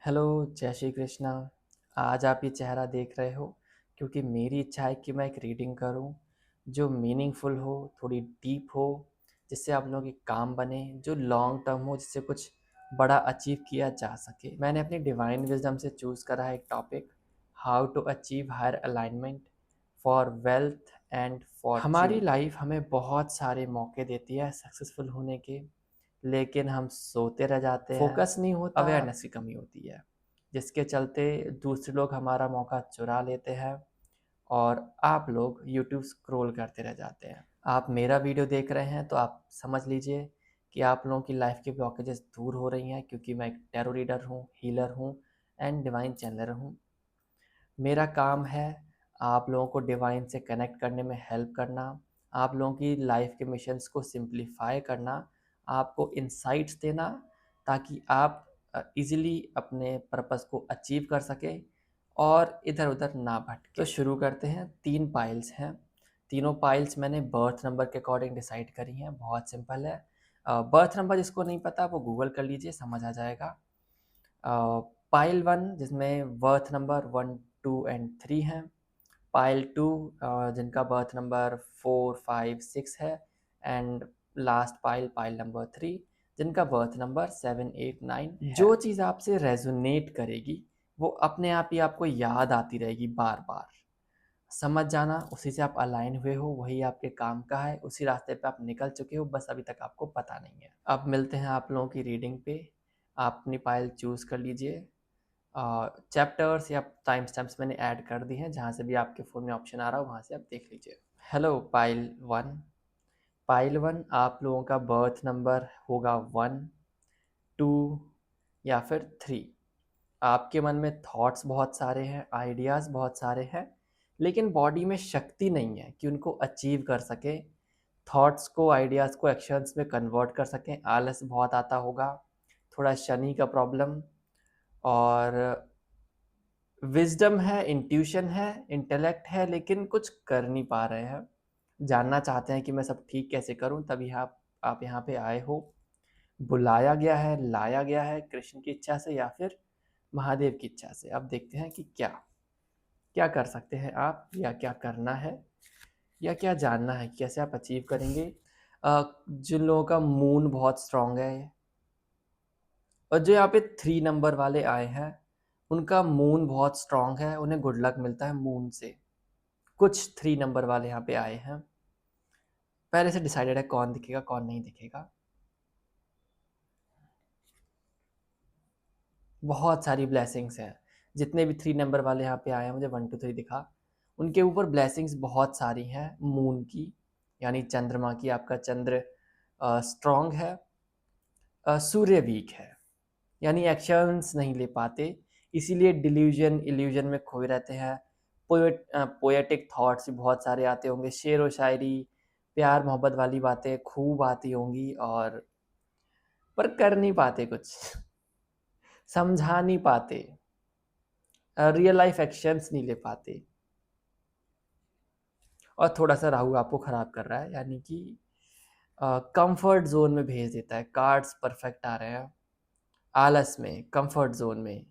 Hello, जय श्री कृष्णा। आज आप ये चेहरा देख रहे हो क्योंकि मेरी इच्छा है कि मैं एक रीडिंग करूं जो मीनिंगफुल हो, थोड़ी डीप हो, जिससे आप लोगों के काम बने, जो लॉन्ग टर्म हो, जिससे कुछ बड़ा अचीव किया जा सके। मैंने अपनी डिवाइन विजडम से चूज़ करा है एक topic, how to achieve higher alignment for wealth and fortune. हमारी लाइफ हमें बहुत सारे मौके देती है सक्सेसफुल होने के, लेकिन हम सोते रह जाते हैं, फोकस नहीं होता, अवेयरनेस की कमी होती है, जिसके चलते दूसरे लोग हमारा मौका चुरा लेते हैं और आप लोग यूट्यूब स्क्रॉल करते रह जाते हैं। आप मेरा वीडियो देख रहे हैं तो आप समझ लीजिए कि आप लोगों की लाइफ के ब्लॉकेजेस दूर हो रही हैं, क्योंकि मैं एक टैरो रीडर हूँ, हीलर हूँ एंड डिवाइन चैनलर हूँ। मेरा काम है आप लोगों को डिवाइन से कनेक्ट करने में हेल्प करना, आप लोगों की लाइफ के मिशंस को सिंप्लीफाई करना, आपको इंसाइट्स देना, ताकि आप इजीली अपने पर्पस को अचीव कर सके और इधर उधर ना भटके। तो शुरू करते हैं। 3 पाइल्स हैं, तीनों पाइल्स मैंने बर्थ नंबर के अकॉर्डिंग डिसाइड करी हैं। बहुत सिंपल है। बर्थ नंबर जिसको नहीं पता वो गूगल कर लीजिए, समझ आ जाएगा। पाइल 1 जिसमें बर्थ नंबर 1, 2 एंड 3 हैं। पाइल 2 जिनका बर्थ नंबर 4, 5, 6 है। And last pile, pile number 3, जिनका बर्थ नंबर 7, 8, 9 है। जो चीज़ आपसे रेजोनेट करेगी वो अपने आप ही आपको याद आती रहेगी बार बार। समझ जाना, उसी से आप अलाइन हुए हो, वही आपके काम का है, उसी रास्ते पे आप निकल चुके हो, बस अभी तक आपको पता नहीं है। अब मिलते हैं आप लोगों की रीडिंग पे। आप अपनी पाइल चूज़ कर लीजिए। चैप्टर्स या टाइम स्टैम्प्स मैंने ऐड कर दी हैं, जहाँ से भी आपके फ़ोन में ऑप्शन आ रहा हो वहाँ से आप देख लीजिए। Hello pile 1। पाइल 1 आप लोगों का बर्थ नंबर होगा 1, 2 या फिर 3। आपके मन में थॉट्स बहुत सारे हैं, आइडियाज़ बहुत सारे हैं, लेकिन बॉडी में शक्ति नहीं है कि उनको अचीव कर सके, थॉट्स को, आइडियाज़ को एक्शंस में कन्वर्ट कर सकें। आलस बहुत आता होगा, थोड़ा शनि का प्रॉब्लम, और विज़डम है, इंट्यूशन है, इंटेलेक्ट है, लेकिन कुछ कर नहीं पा रहे हैं। जानना चाहते हैं कि मैं सब ठीक कैसे करूं, तभी आप यहाँ पे आए हो। बुलाया गया है, लाया गया है कृष्ण की इच्छा से या फिर महादेव की इच्छा से। अब देखते हैं कि क्या क्या कर सकते हैं आप, या क्या करना है, या क्या जानना है कि कैसे आप अचीव करेंगे। जिन लोगों का मून बहुत स्ट्रांग है, और जो यहाँ पे 3 नंबर वाले आए हैं, उनका मून बहुत स्ट्रांग है, उन्हें गुड लक मिलता है मून से। कुछ 3 नंबर वाले यहाँ पे आए हैं, पहले से डिसाइडेड है कौन दिखेगा कौन नहीं दिखेगा। बहुत सारी ब्लेसिंग्स हैं। जितने भी 3 नंबर वाले यहाँ पे आए हैं, मुझे 1, 2, 3 दिखा, उनके ऊपर ब्लेसिंग्स बहुत सारी हैं मून की, यानी चंद्रमा की। आपका चंद्र स्ट्रांग है, सूर्य वीक है, यानी एक्शंस नहीं ले पाते, इसीलिए डिल्यूजन इल्यूजन में खोए रहते हैं। पोएटिक थॉट्स भी बहुत सारे आते होंगे, शेर व शायरी, प्यार मोहब्बत वाली बातें खूब आती होंगी, और पर कर नहीं पाते कुछ, समझा नहीं पाते, रियल लाइफ एक्शंस नहीं ले पाते। और थोड़ा सा राहु आपको ख़राब कर रहा है, यानी कि कंफर्ट जोन में भेज देता है। कार्ड्स परफेक्ट आ रहे हैं, आलस में, कंफर्ट जोन में।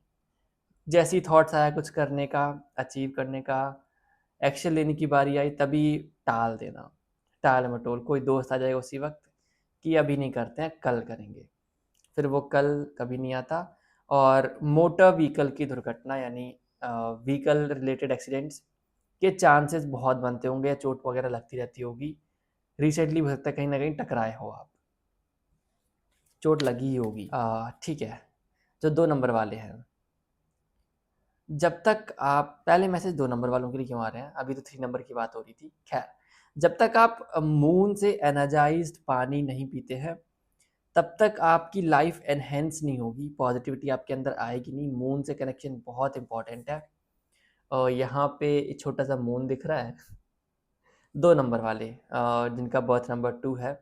जैसी थॉट्स आया कुछ करने का, अचीव करने का, एक्शन लेने की बारी आई, तभी टाल देना, टाल मटोल। कोई दोस्त आ जाएगा उसी वक्त कि अभी नहीं करते हैं, कल करेंगे, फिर वो कल कभी नहीं आता। और मोटर व्हीकल की दुर्घटना, यानी व्हीकल रिलेटेड एक्सीडेंट्स के चांसेस बहुत बनते होंगे, या चोट वगैरह लगती रहती होगी। रिसेंटली हो सकता है कहीं ना कहीं टकराए हो आप, चोट लगी ही होगी। ठीक है। जो 2 नंबर वाले हैं, जब तक आप, पहले मैसेज 2 नंबर वालों के लिए क्यों आ रहे हैं, अभी तो 3 नंबर की बात हो रही थी। खैर, जब तक आप मून से एनर्जाइज्ड पानी नहीं पीते हैं, तब तक आपकी लाइफ एनहेंस नहीं होगी, पॉजिटिविटी आपके अंदर आएगी नहीं। मून से कनेक्शन बहुत इंपॉर्टेंट है। और यहाँ पे एक छोटा सा मून दिख रहा है, 2 नंबर वाले जिनका बर्थ नंबर 2 है,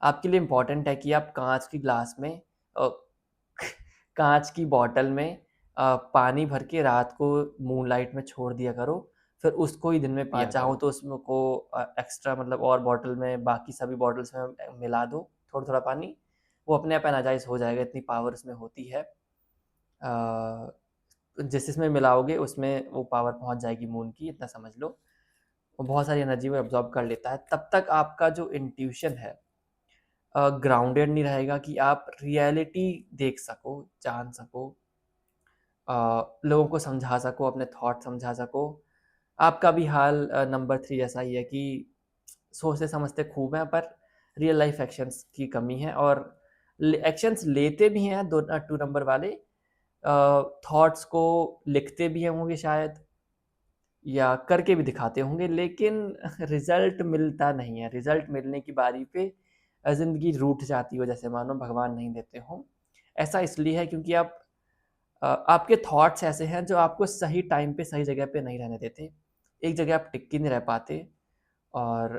आपके लिए इम्पॉर्टेंट है कि आप कांच की ग्लास में, कांच की बॉटल में पानी भर के रात को मूनलाइट में छोड़ दिया करो, फिर उसको ही दिन में पिया करो। चाहो तो उसमें को एक्स्ट्रा, मतलब और बॉटल में, बाकी सभी बॉटल्स में मिला दो थोड़ा थोड़ा पानी, वो अपने आप एनर्जाइज हो जाएगा, इतनी पावर उसमें होती है। जिसमें मिलाओगे उसमें वो पावर पहुंच जाएगी मून की, इतना समझ लो। वो बहुत सारी एनर्जी वो एब्जॉर्ब कर लेता है। तब तक आपका जो इंट्यूशन है ग्राउंडेड नहीं रहेगा कि आप रियलिटी देख सको, जान सको, लोगों को समझा सको, अपने थॉट समझा सको। आपका भी हाल नंबर 3 जैसा ही है कि सोचते समझते खूब हैं, पर रियल लाइफ एक्शंस की कमी है, और एक्शंस लेते भी हैं 2 नंबर वाले, थॉट्स को लिखते भी होंगे शायद, या करके भी दिखाते होंगे, लेकिन रिजल्ट मिलता नहीं है। रिजल्ट मिलने की बारी पे ज़िंदगी रूठ जाती हो, जैसे मानो भगवान नहीं देते हों। ऐसा इसलिए है क्योंकि आपके थॉट्स ऐसे हैं जो आपको सही टाइम पे सही जगह पे नहीं रहने देते। एक जगह आप टिक के नहीं रह पाते। और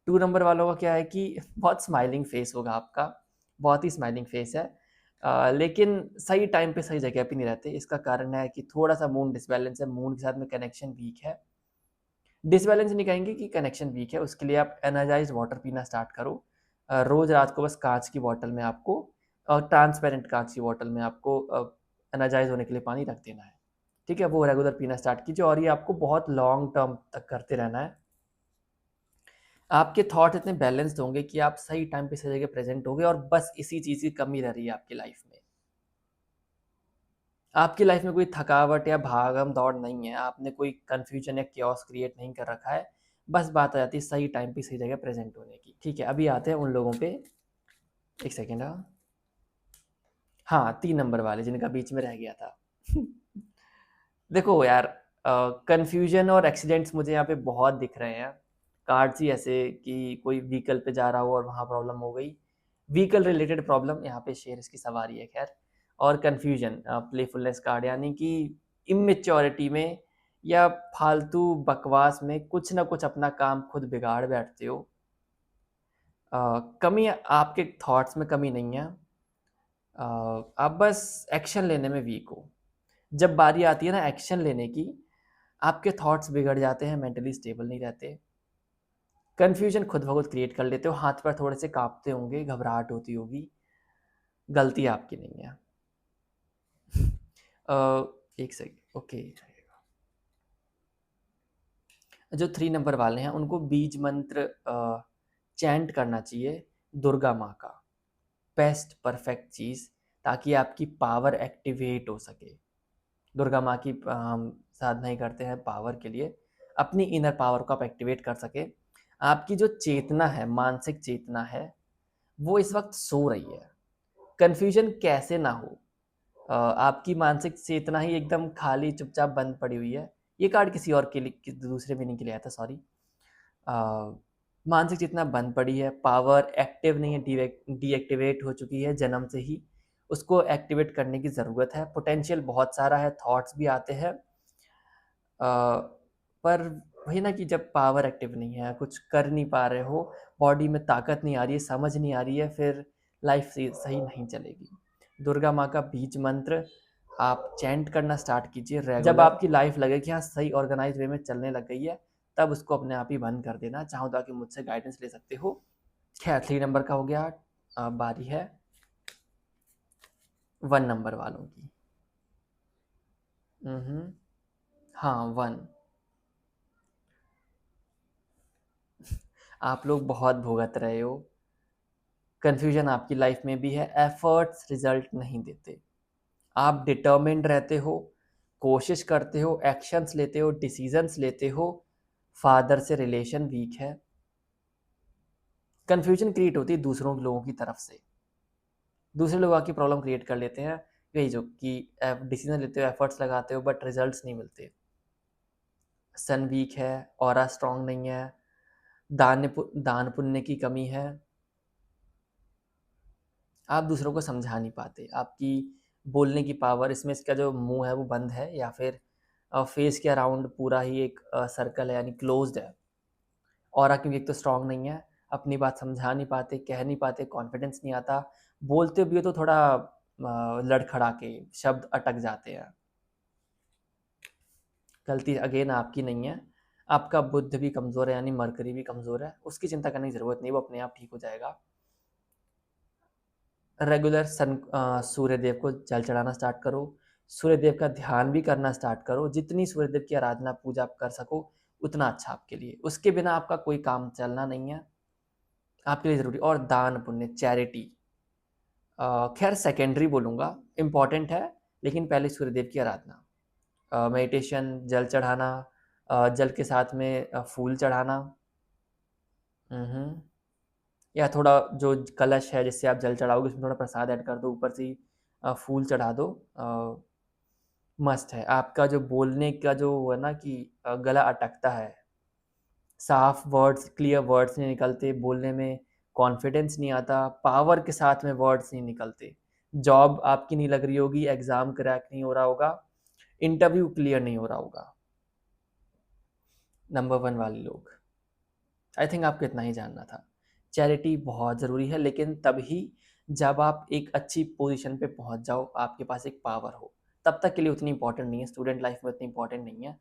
2 नंबर वालों का क्या है कि बहुत स्माइलिंग फेस होगा आपका, बहुत ही स्माइलिंग फेस है, लेकिन सही टाइम पे सही जगह पे नहीं रहते। इसका कारण है कि थोड़ा-सा मून डिसबैलेंस है, मून के साथ में कनेक्शन वीक है। डिसबैलेंस नहीं कहेंगे कि कनेक्शन वीक है, उसके लिए आप एनर्जाइज़्ड वाटर पीना स्टार्ट करो। रोज़ रात को बस काँच की बॉटल में आपको, और ट्रांसपेरेंट काँच की बॉटल में आपको एनर्जाइज़ होने के लिए पानी रख देना है। ठीक है? वो रेगुलर पीना स्टार्ट कीजिए, और ये आपको बहुत लॉन्ग टर्म तक करते रहना है। आपके थॉट इतने बैलेंस्ड होंगे कि आप सही टाइम पे सही जगह प्रेज़ेंट होंगे, और बस इसी चीज़ की कमी रह रही है आपकी लाइफ़ में। आपकी लाइफ में कोई थकावट या भागम-दौड़ नहीं है, आपने कोई कन्फ्यूजन या chaos क्रिएट नहीं कर रखा है, बस बात आ जाती है सही टाइम पे सही जगह प्रेज़ेंट होने की। ठीक है, अभी आते हैं उन लोगों पे। 1 सेकंड हाँ, 3 नंबर वाले जिनका बीच में रह गया था। देखो यार, कन्फ्यूजन और एक्सीडेंट्स मुझे यहाँ पे बहुत दिख रहे हैं। कार्ड्स ही ऐसे कि कोई व्हीकल पे जा रहा हो और वहाँ प्रॉब्लम हो गई। व्हीकल रिलेटेड प्रॉब्लम, यहाँ पे शेर इसकी सवारी है खैर। और कन्फ्यूजन, प्लेफुलनेस कार्ड, यानी कि इमैच्योरिटी में या फालतू बकवास में कुछ ना कुछ अपना काम खुद बिगाड़ बैठते हो। कमी आपके थॉट्स में कमी नहीं है, आप बस एक्शन लेने में वीक हो। जब बारी आती है ना एक्शन लेने की, आपके थॉट्स बिगड़ जाते हैं, मेंटली स्टेबल नहीं रहते। कन्फ्यूजन खुद ब खुद क्रिएट कर लेते हो, हाथ पैर थोड़े से काँपते होंगे, घबराहट होती होगी, गलती आपकी नहीं है। 1 सेकंड, ओके। जो 3 नंबर वाले हैं उनको बीज मंत्र चैंट करना चाहिए दुर्गा माँ का, बेस्ट परफेक्ट चीज़, ताकि आपकी पावर एक्टिवेट हो सके। दुर्गा माँ की हम साधना ही करते हैं पावर के लिए, अपनी इनर पावर को आप एक्टिवेट कर सके। आपकी जो चेतना है, मानसिक चेतना है, वो इस वक्त सो रही है। कन्फ्यूजन कैसे ना हो, आपकी मानसिक चेतना ही एकदम खाली चुपचाप बंद पड़ी हुई है। ये कार्ड किसी और के लिए, दूसरे मीनिंग के लिए आया था, सॉरी। मानसिक चेतना बंद पड़ी है, पावर एक्टिव नहीं है, डीएक्टिवेट हो चुकी है जन्म से ही। उसको एक्टिवेट करने की ज़रूरत है। पोटेंशियल बहुत सारा है, थॉट्स भी आते हैं, पर वही ना कि जब पावर एक्टिव नहीं है, कुछ कर नहीं पा रहे हो, बॉडी में ताकत नहीं आ रही है, समझ नहीं आ रही है, फिर लाइफ सही नहीं चलेगी। दुर्गा माँ का बीज मंत्र आप चैंट करना स्टार्ट कीजिए रेगुलर। जब आपकी लाइफ लगे कि हाँ सही ऑर्गेनाइज वे में चलने लग गई है, तब उसको अपने आप ही बंद कर देना। चाहो तो आके मुझसे गाइडेंस ले सकते हो। खैर 3 नंबर का हो गया, बारी है 1 नंबर वालों की। हाँ 1। आप लोग बहुत भुगत रहे हो, कन्फ्यूजन आपकी लाइफ में भी है, एफर्ट्स रिजल्ट नहीं देते। आप डिटर्मिन्ड रहते हो, कोशिश करते हो, एक्शंस लेते हो, डिसीजंस लेते हो, फादर से रिलेशन वीक है। कन्फ्यूजन क्रिएट होती है दूसरों लोगों की तरफ से, दूसरे लोग आके प्रॉब्लम क्रिएट कर लेते हैं। यही जो कि डिसीजन लेते हो, एफर्ट्स लगाते हो, बट रिजल्ट्स नहीं मिलते। सन वीक है, ऑरा स्ट्रांग नहीं है, दान पुण्य की कमी है, आप दूसरों को समझा नहीं पाते। आपकी बोलने की पावर, इसमें इसका जो मुंह है वो बंद है, या फिर फेस के अराउंड पूरा ही एक सर्कल है, यानी क्लोज्ड है। ऑरा क्योंकि एक तो स्ट्रांग नहीं है, अपनी बात समझा नहीं पाते, कह नहीं पाते, कॉन्फिडेंस नहीं आता, बोलते भी हो तो थोड़ा लड़खड़ा के शब्द अटक जाते हैं। गलती अगेन आपकी नहीं है, आपका बुध भी कमज़ोर है, यानी मरकरी भी कमज़ोर है, उसकी चिंता करने की ज़रूरत नहीं, वो अपने आप ठीक हो जाएगा। रेगुलर सूर्य देव को जल चढ़ाना स्टार्ट करो। सूर्यदेव का ध्यान भी करना स्टार्ट करो। जितनी सूर्यदेव की आराधना पूजा आप कर सको उतना अच्छा आपके लिए। उसके बिना आपका कोई काम चलना नहीं है, आपके लिए ज़रूरी। और दान पुण्य, चैरिटी, खैर सेकेंडरी बोलूँगा, इम्पॉर्टेंट है, लेकिन पहले सूर्यदेव की आराधना, मेडिटेशन, जल चढ़ाना, जल के साथ में फूल चढ़ाना। या थोड़ा जो कलश है जिससे आप जल चढ़ाओगे उसमें थोड़ा प्रसाद ऐड कर दो, ऊपर से ही फूल चढ़ा दो। मस्त है। आपका जो बोलने का जो है ना कि गला अटकता है, साफ वर्ड्स, क्लियर वर्ड्स नहीं निकलते, बोलने में कॉन्फिडेंस नहीं आता, पावर के साथ में वर्ड्स नहीं निकलते, जॉब आपकी नहीं लग रही होगी, एग्ज़ाम क्रैक नहीं हो रहा होगा, इंटरव्यू क्लियर नहीं हो रहा होगा, नंबर वन वाले लोग। आई थिंक आपको इतना ही जानना था। चैरिटी बहुत ज़रूरी है, लेकिन तभी जब आप एक अच्छी पोजीशन पे पहुंच जाओ, आपके पास एक पावर हो, तब तक के लिए उतनी इंपॉर्टेंट नहीं है, स्टूडेंट लाइफ में उतनी इंपॉर्टेंट नहीं है।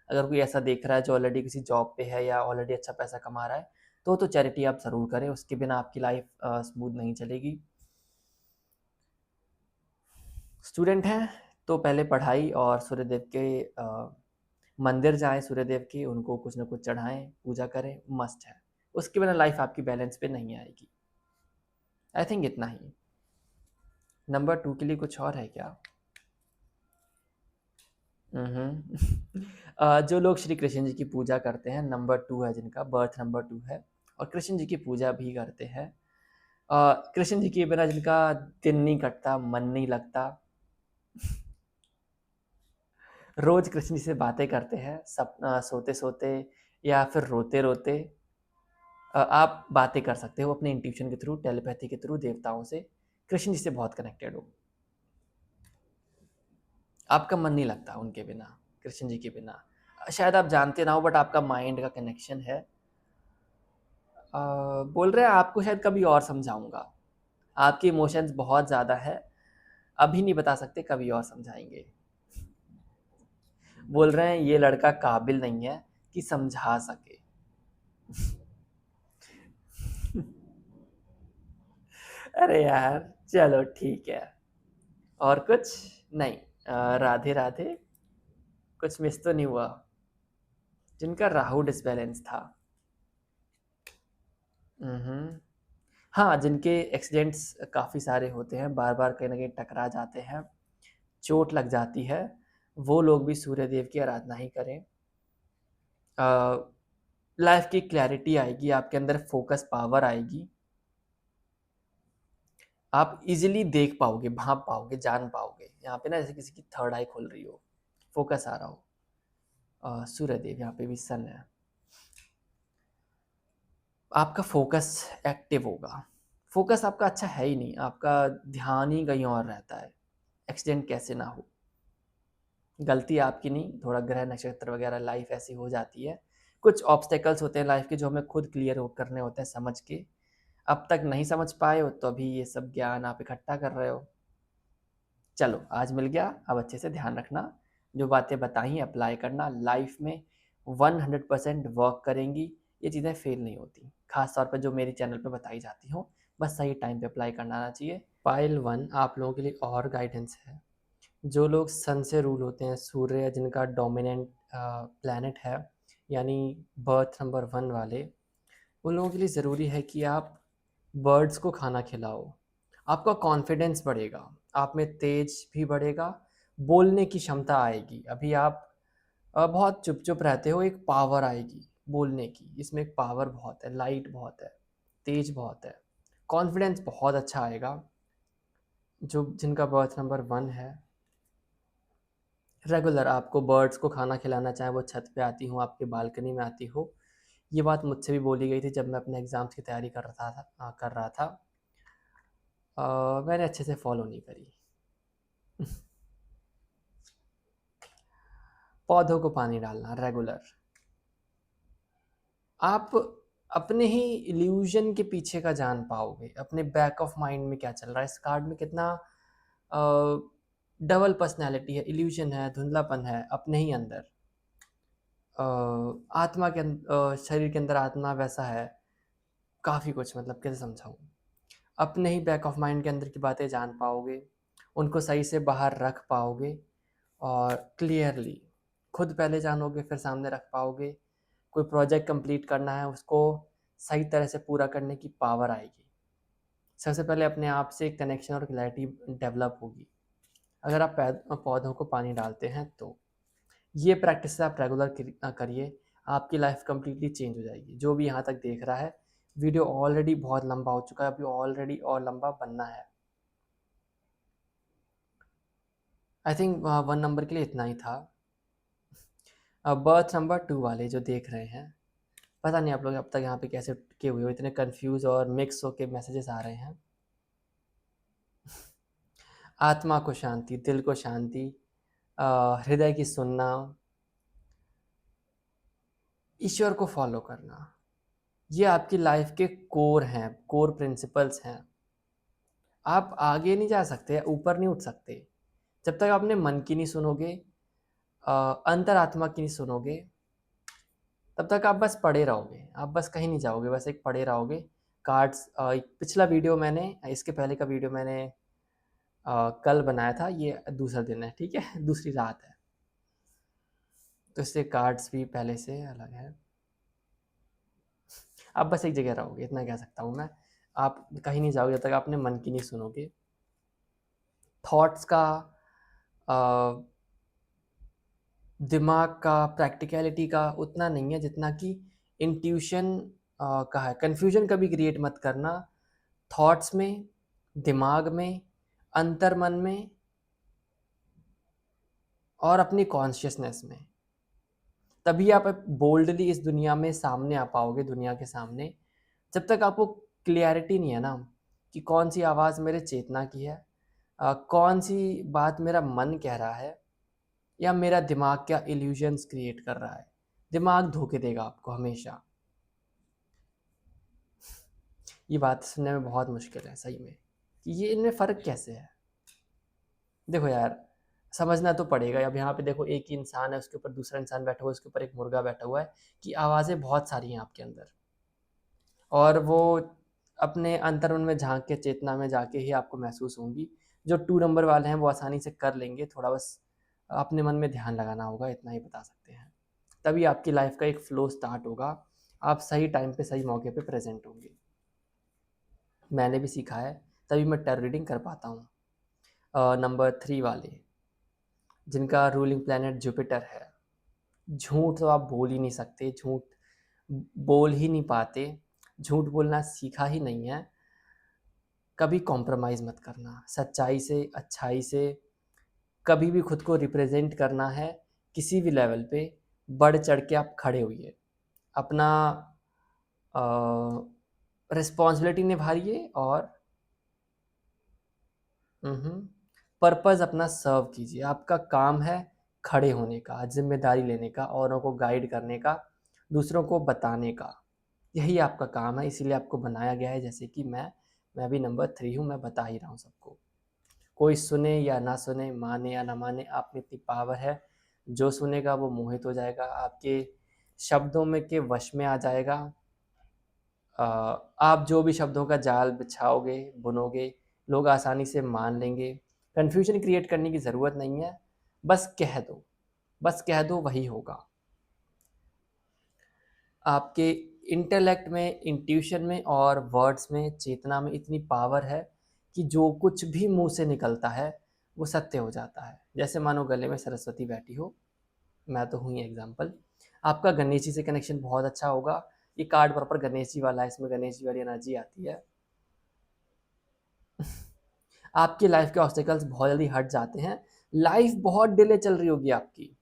अगर कोई ऐसा देख रहा है जो ऑलरेडी किसी जॉब पे है या ऑलरेडी अच्छा पैसा कमा रहा है, तो चैरिटी आप ज़रूर करें, उसके बिना आपकी लाइफ स्मूथ नहीं चलेगी। स्टूडेंट हैं तो पहले पढ़ाई और सूर्यदेव के मंदिर जाएं, सूर्यदेव के, उनको कुछ ना कुछ चढ़ाएं, पूजा करें, मस्ट है। उसके बिना लाइफ आपकी बैलेंस पे नहीं आएगी। आई थिंक इतना ही। नंबर 2 के लिए कुछ और है क्या? जो लोग श्री कृष्ण जी की पूजा करते हैं, नंबर 2 है जिनका, बर्थ नंबर 2 है, और कृष्ण जी की पूजा भी करते हैं, कृष्ण जी के बिना जिनका दिन नहीं कटता, मन नहीं लगता, रोज कृष्ण जी से बातें करते हैं, सपना सोते सोते या फिर रोते रोते, आप बातें कर सकते हो अपने इंट्यूशन के थ्रू, टेलीपैथी के थ्रू देवताओं से, कृष्ण जी से बहुत कनेक्टेड हो। आपका मन नहीं लगता उनके बिना, कृष्ण जी के बिना। शायद आप जानते ना हो, बट आपका माइंड का कनेक्शन है। बोल रहे हैं आपको शायद कभी और समझाऊंगा, आपके इमोशंस बहुत ज़्यादा है, अभी नहीं बता सकते, कभी और समझाएंगे। बोल रहे हैं ये लड़का काबिल नहीं है कि समझा सके। अरे यार, चलो ठीक है। और कुछ नहीं? राधे राधे। कुछ मिस तो नहीं हुआ? जिनका राहु डिसबैलेंस था। हम्म। हाँ, जिनके एक्सीडेंट्स काफ़ी सारे होते हैं, बार बार कहीं ना कहीं टकरा जाते हैं, चोट लग जाती है, वो लोग भी सूर्य देव की आराधना ही करें। लाइफ की क्लैरिटी आएगी, आपके अंदर फोकस पावर आएगी, आप इजीली देख पाओगे, भाप पाओगे, जान पाओगे। यहाँ पे ना जैसे किसी की थर्ड आई खुल रही हो, फोकस आ रहा हो। सूर्य देव यहाँ पे भी सन है, आपका फोकस एक्टिव होगा। फोकस आपका अच्छा है ही नहीं, आपका ध्यान ही कहीं और रहता है। एक्सीडेंट कैसे ना हो, गलती आपकी नहीं, थोड़ा ग्रह नक्षत्र वगैरह, लाइफ ऐसी हो जाती है। कुछ ऑब्स्टेकल्स होते हैं लाइफ के जो हमें खुद क्लियर करने होते हैं समझ के। अब तक नहीं समझ पाए हो तो अभी ये सब ज्ञान आप इकट्ठा कर रहे हो। चलो आज मिल गया, अब अच्छे से ध्यान रखना, जो बातें बताई अप्लाई करना, लाइफ में 100% वर्क करेंगी। ये चीज़ें फेल नहीं होती, खास तौर पे जो मेरे चैनल पे बताई जाती हो, बस सही टाइम पे अप्लाई करना आना चाहिए। पाइल 1 आप लोगों के लिए और गाइडेंस है। जो लोग सन से रूल होते हैं, सूर्य जिनका डोमिनेंट प्लैनेट है, यानी बर्थ नंबर 1 वाले, उन लोगों के लिए ज़रूरी है कि आप बर्ड्स को खाना खिलाओ। आपका कॉन्फिडेंस बढ़ेगा, आप में तेज भी बढ़ेगा, बोलने की क्षमता आएगी। अभी आप बहुत चुप चुप रहते हो, एक पावर आएगी बोलने की, इसमें एक पावर बहुत है, लाइट बहुत है, तेज बहुत है, कॉन्फिडेंस बहुत अच्छा आएगा। जो जिनका बर्थ नंबर 1 है, रेगुलर आपको बर्ड्स को खाना खिलाना, चाहे वो छत पे आती हो, आपके बालकनी में आती हो। ये बात मुझसे भी बोली गई थी जब मैं अपने एग्ज़ाम्स की तैयारी कर रहा था। मैंने अच्छे से फॉलो नहीं करी। पौधों को पानी डालना रेगुलर। आप अपने ही इल्यूजन के पीछे का जान पाओगे, अपने बैक ऑफ माइंड में क्या चल रहा है। इस कार्ड में कितना डबल पर्सनैलिटी है, इल्यूजन है, धुंधलापन है अपने ही अंदर। आत्मा के शरीर के अंदर आत्मा वैसा है, काफ़ी कुछ, मतलब कैसे समझाऊँ। अपने ही बैक ऑफ माइंड के अंदर की बातें जान पाओगे, उनको सही से बाहर रख पाओगे, और क्लियरली खुद पहले जानोगे फिर सामने रख पाओगे। कोई प्रोजेक्ट कंप्लीट करना है उसको सही तरह से पूरा करने की पावर आएगी। सबसे पहले अपने आप से कनेक्शन और क्लैरिटी डेवलप होगी अगर आप पौधों को पानी डालते हैं तो। ये प्रैक्टिस आप रेगुलर करिए, आपकी लाइफ कम्प्लीटली चेंज हो जाएगी। जो भी यहाँ तक देख रहा है, वीडियो ऑलरेडी बहुत लंबा हो चुका है, अभी ऑलरेडी और लंबा बनना है। आई थिंक 1 नंबर के लिए इतना ही था। अब बर्थ नंबर 2 वाले जो देख रहे हैं, पता नहीं आप लोग अब तक यहाँ पे कैसे टिके हुए हो, इतने कंफ्यूज और मिक्स होके मैसेजेस आ रहे हैं। आत्मा को शांति, दिल को शांति, हृदय की सुनना, ईश्वर को फॉलो करना, ये आपकी लाइफ के कोर हैं, कोर प्रिंसिपल्स हैं। आप आगे नहीं जा सकते, ऊपर नहीं उठ सकते जब तक आपने मन की नहीं सुनोगे, अंतरात्मा की नहीं सुनोगे, तब तक आप बस पड़े रहोगे, आप बस कहीं नहीं जाओगे, बस एक पड़े रहोगे। कार्ड्स, पिछला वीडियो मैंने, इसके पहले का वीडियो मैंने कल बनाया था, ये दूसरा दिन है, ठीक है, दूसरी रात है, तो इससे कार्ड्स भी पहले से अलग है। आप बस एक जगह रहोगे, इतना कह सकता हूँ मैं। आप कहीं नहीं जाओगे जब तक आपने मन की नहीं सुनोगे। थॉट्स का, दिमाग का, प्रैक्टिकलिटी का उतना नहीं है जितना कि इंट्यूशन का है। कन्फ्यूजन कभी क्रिएट मत करना थॉट्स में, दिमाग में, अंतर्मन में और अपनी कॉन्शियसनेस में। तभी आप बोल्डली इस दुनिया में सामने आ पाओगे, दुनिया के सामने। जब तक आपको क्लियरिटी नहीं है ना कि कौन सी आवाज़ मेरे चेतना की है, कौन सी बात मेरा मन कह रहा है, या मेरा दिमाग क्या इल्यूजन्स क्रिएट कर रहा है। दिमाग धोखे देगा आपको हमेशा। ये बात सुनने में बहुत मुश्किल है सही में कि ये इनमें फ़र्क कैसे है। देखो यार, समझना तो पड़ेगा। अब यहाँ पे देखो, एक ही इंसान है, उसके ऊपर दूसरा इंसान बैठा हुआ है, उसके ऊपर एक मुर्गा बैठा हुआ है, कि आवाज़ें बहुत सारी हैं आपके अंदर, और वो अपने अंतर्मन में झांक के, चेतना में जाके ही आपको महसूस होंगी। जो 2 नंबर वाले हैं वो आसानी से कर लेंगे, थोड़ा बस अपने मन में ध्यान लगाना होगा, इतना ही बता सकते हैं। तभी आपकी लाइफ का एक फ्लो स्टार्ट होगा, आप सही टाइम पे सही मौके पे प्रेजेंट होंगे। मैंने भी सीखा है, तभी मैं टेरर रीडिंग कर पाता हूँ। नंबर 3 वाले, जिनका रूलिंग प्लैनेट जुपिटर है, झूठ तो आप बोल ही नहीं सकते, झूठ बोल ही नहीं पाते, झूठ बोलना सीखा ही नहीं है। कभी कॉम्प्रोमाइज़ मत करना, सच्चाई से, अच्छाई से कभी भी खुद को रिप्रेजेंट करना है किसी भी लेवल पे, बढ़ चढ़ के आप खड़े होइए, अपना रिस्पॉन्सिबिलिटी निभाइए और पर्पज़ अपना सर्व कीजिए। आपका काम है खड़े होने का, जिम्मेदारी लेने का, औरों को गाइड करने का, दूसरों को बताने का, यही आपका काम है। इसीलिए आपको बनाया गया है। जैसे कि मैं भी नंबर 3 हूँ, मैं बता ही रहा हूँ सबको। कोई सुने या ना सुने, माने या ना माने, आप में इतनी पावर है, जो सुनेगा वो मोहित हो जाएगा, आपके शब्दों में के वश में आ जाएगा। आप जो भी शब्दों का जाल बिछाओगे, बुनोगे, लोग आसानी से मान लेंगे। कन्फ्यूजन क्रिएट करने की ज़रूरत नहीं है, बस कह दो, बस कह दो, वही होगा। आपके इंटेलेक्ट में, इंट्यूशन में और वर्ड्स में, चेतना में इतनी पावर है कि जो कुछ भी मुंह से निकलता है वो सत्य हो जाता है। जैसे मानो गले में सरस्वती बैठी हो, मैं तो हूँ ही एग्जाम्पल। आपका गणेश जी से कनेक्शन बहुत अच्छा होगा। ये कार्ड प्रॉपर गणेश जी वाला है, इसमें गणेश जी वाली एनर्जी आती है। आपकी लाइफ के ऑब्स्टेकल्स बहुत जल्दी हट जाते हैं। लाइफ बहुत डिले चल रही होगी आपकी,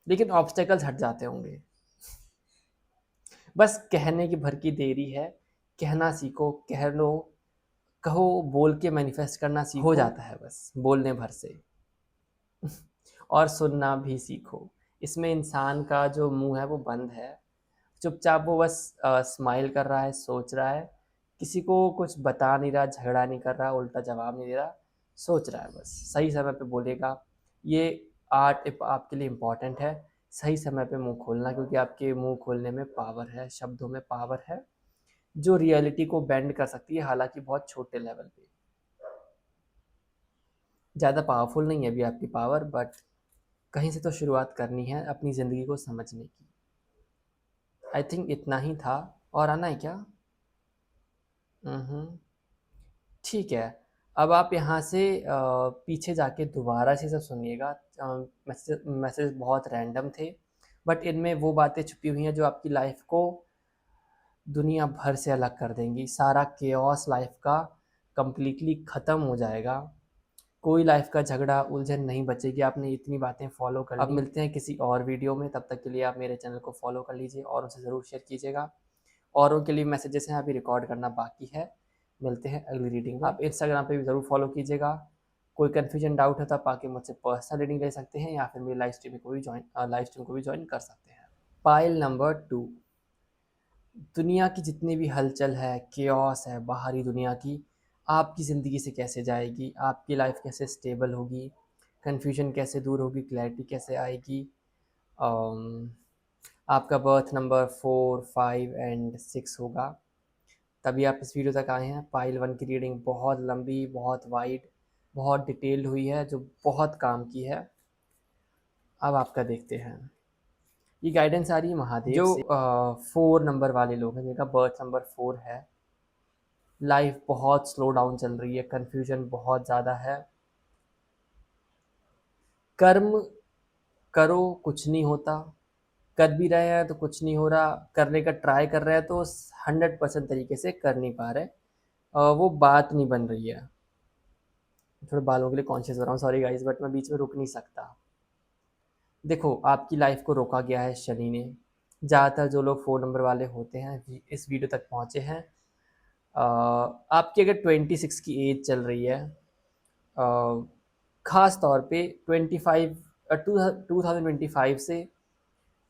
लेकिन ऑब्स्टेकल्स हट जाते होंगे। बस कहने की भर की देरी है। कहना सीखो, कह लो, कहो, बोल के मैनिफेस्ट करना सीखो, हो जाता है बस बोलने भर से। और सुनना भी सीखो। इसमें इंसान का जो मुंह है वो बंद है, चुपचाप वो बस स्माइल कर रहा है, सोच रहा है, किसी को कुछ बता नहीं रहा, झगड़ा नहीं कर रहा, उल्टा जवाब नहीं दे रहा, सोच रहा है बस। सही समय पे बोलेगा। ये आर्ट आपके लिए इम्पॉर्टेंट है, सही समय पे मुंह खोलना, क्योंकि आपके मुंह खोलने में पावर है, शब्दों में पावर है, जो रियलिटी को बेंड कर सकती है, हालांकि बहुत छोटे लेवल पे। ज़्यादा पावरफुल नहीं है अभी आपकी पावर, बट कहीं से तो शुरुआत करनी है अपनी ज़िंदगी को समझने की। आई थिंक इतना ही था। और आना है क्या? ठीक है। अब आप यहाँ से पीछे जाके दोबारा से सब सुनिएगा। मैसेज बहुत रैंडम थे, बट इनमें वो बातें छुपी हुई हैं जो आपकी लाइफ को दुनिया भर से अलग कर देंगी। सारा केओस लाइफ का कंप्लीटली ख़त्म हो जाएगा। कोई लाइफ का झगड़ा उलझन नहीं बचेगी। आपने इतनी बातें फॉलो कर ली। अब मिलते हैं किसी और वीडियो में, तब तक के लिए आप मेरे चैनल को फॉलो कर लीजिए और उसे ज़रूर शेयर कीजिएगा। औरों के लिए मैसेजेस हैं अभी रिकॉर्ड करना बाकी है। मिलते हैं अगली रीडिंग में। आप इंस्टाग्राम पे भी ज़रूर फॉलो कीजिएगा। कोई कन्फ्यूजन डाउट है तो आप आके मुझसे पर्सनल रीडिंग ले सकते हैं या फिर मेरी लाइव स्ट्रीम को भी ज्वाइन कर सकते हैं। Pile number 2। दुनिया की जितनी भी हलचल है, केओस है बाहरी दुनिया की, आपकी ज़िंदगी से कैसे जाएगी, आपकी लाइफ कैसे स्टेबल होगी, कन्फ्यूजन कैसे दूर होगी, क्लैरिटी कैसे आएगी। आपका बर्थ नंबर 4, 5 एंड 6 होगा, तभी आप इस वीडियो तक आए हैं। पाइल 1 की रीडिंग बहुत लंबी, बहुत वाइड, बहुत डिटेल्ड हुई है, जो बहुत काम की है। अब आपका देखते हैं। ये गाइडेंस आ रही है महादेव जो से। 4 नंबर वाले लोग हैं जिनका बर्थ नंबर 4 है, लाइफ बहुत स्लो डाउन चल रही है, कन्फ्यूजन बहुत ज़्यादा है। कर्म करो कुछ नहीं होता, कर भी रहे हैं तो कुछ नहीं हो रहा, करने का ट्राई कर रहे हैं तो 100% तरीके से कर नहीं पा रहे। वो बात नहीं बन रही है। थोड़े बालों के लिए कॉन्शियस हो रहा हूँ, सॉरी गाइस, बट मैं बीच में रुक नहीं सकता। देखो, आपकी लाइफ को रोका गया है शनि ने। ज़्यादातर जो लोग 4 नंबर वाले होते हैं इस वीडियो तक पहुँचे हैं। आपकी अगर 26 की एज चल रही है, ख़ास तौर पे 2025 से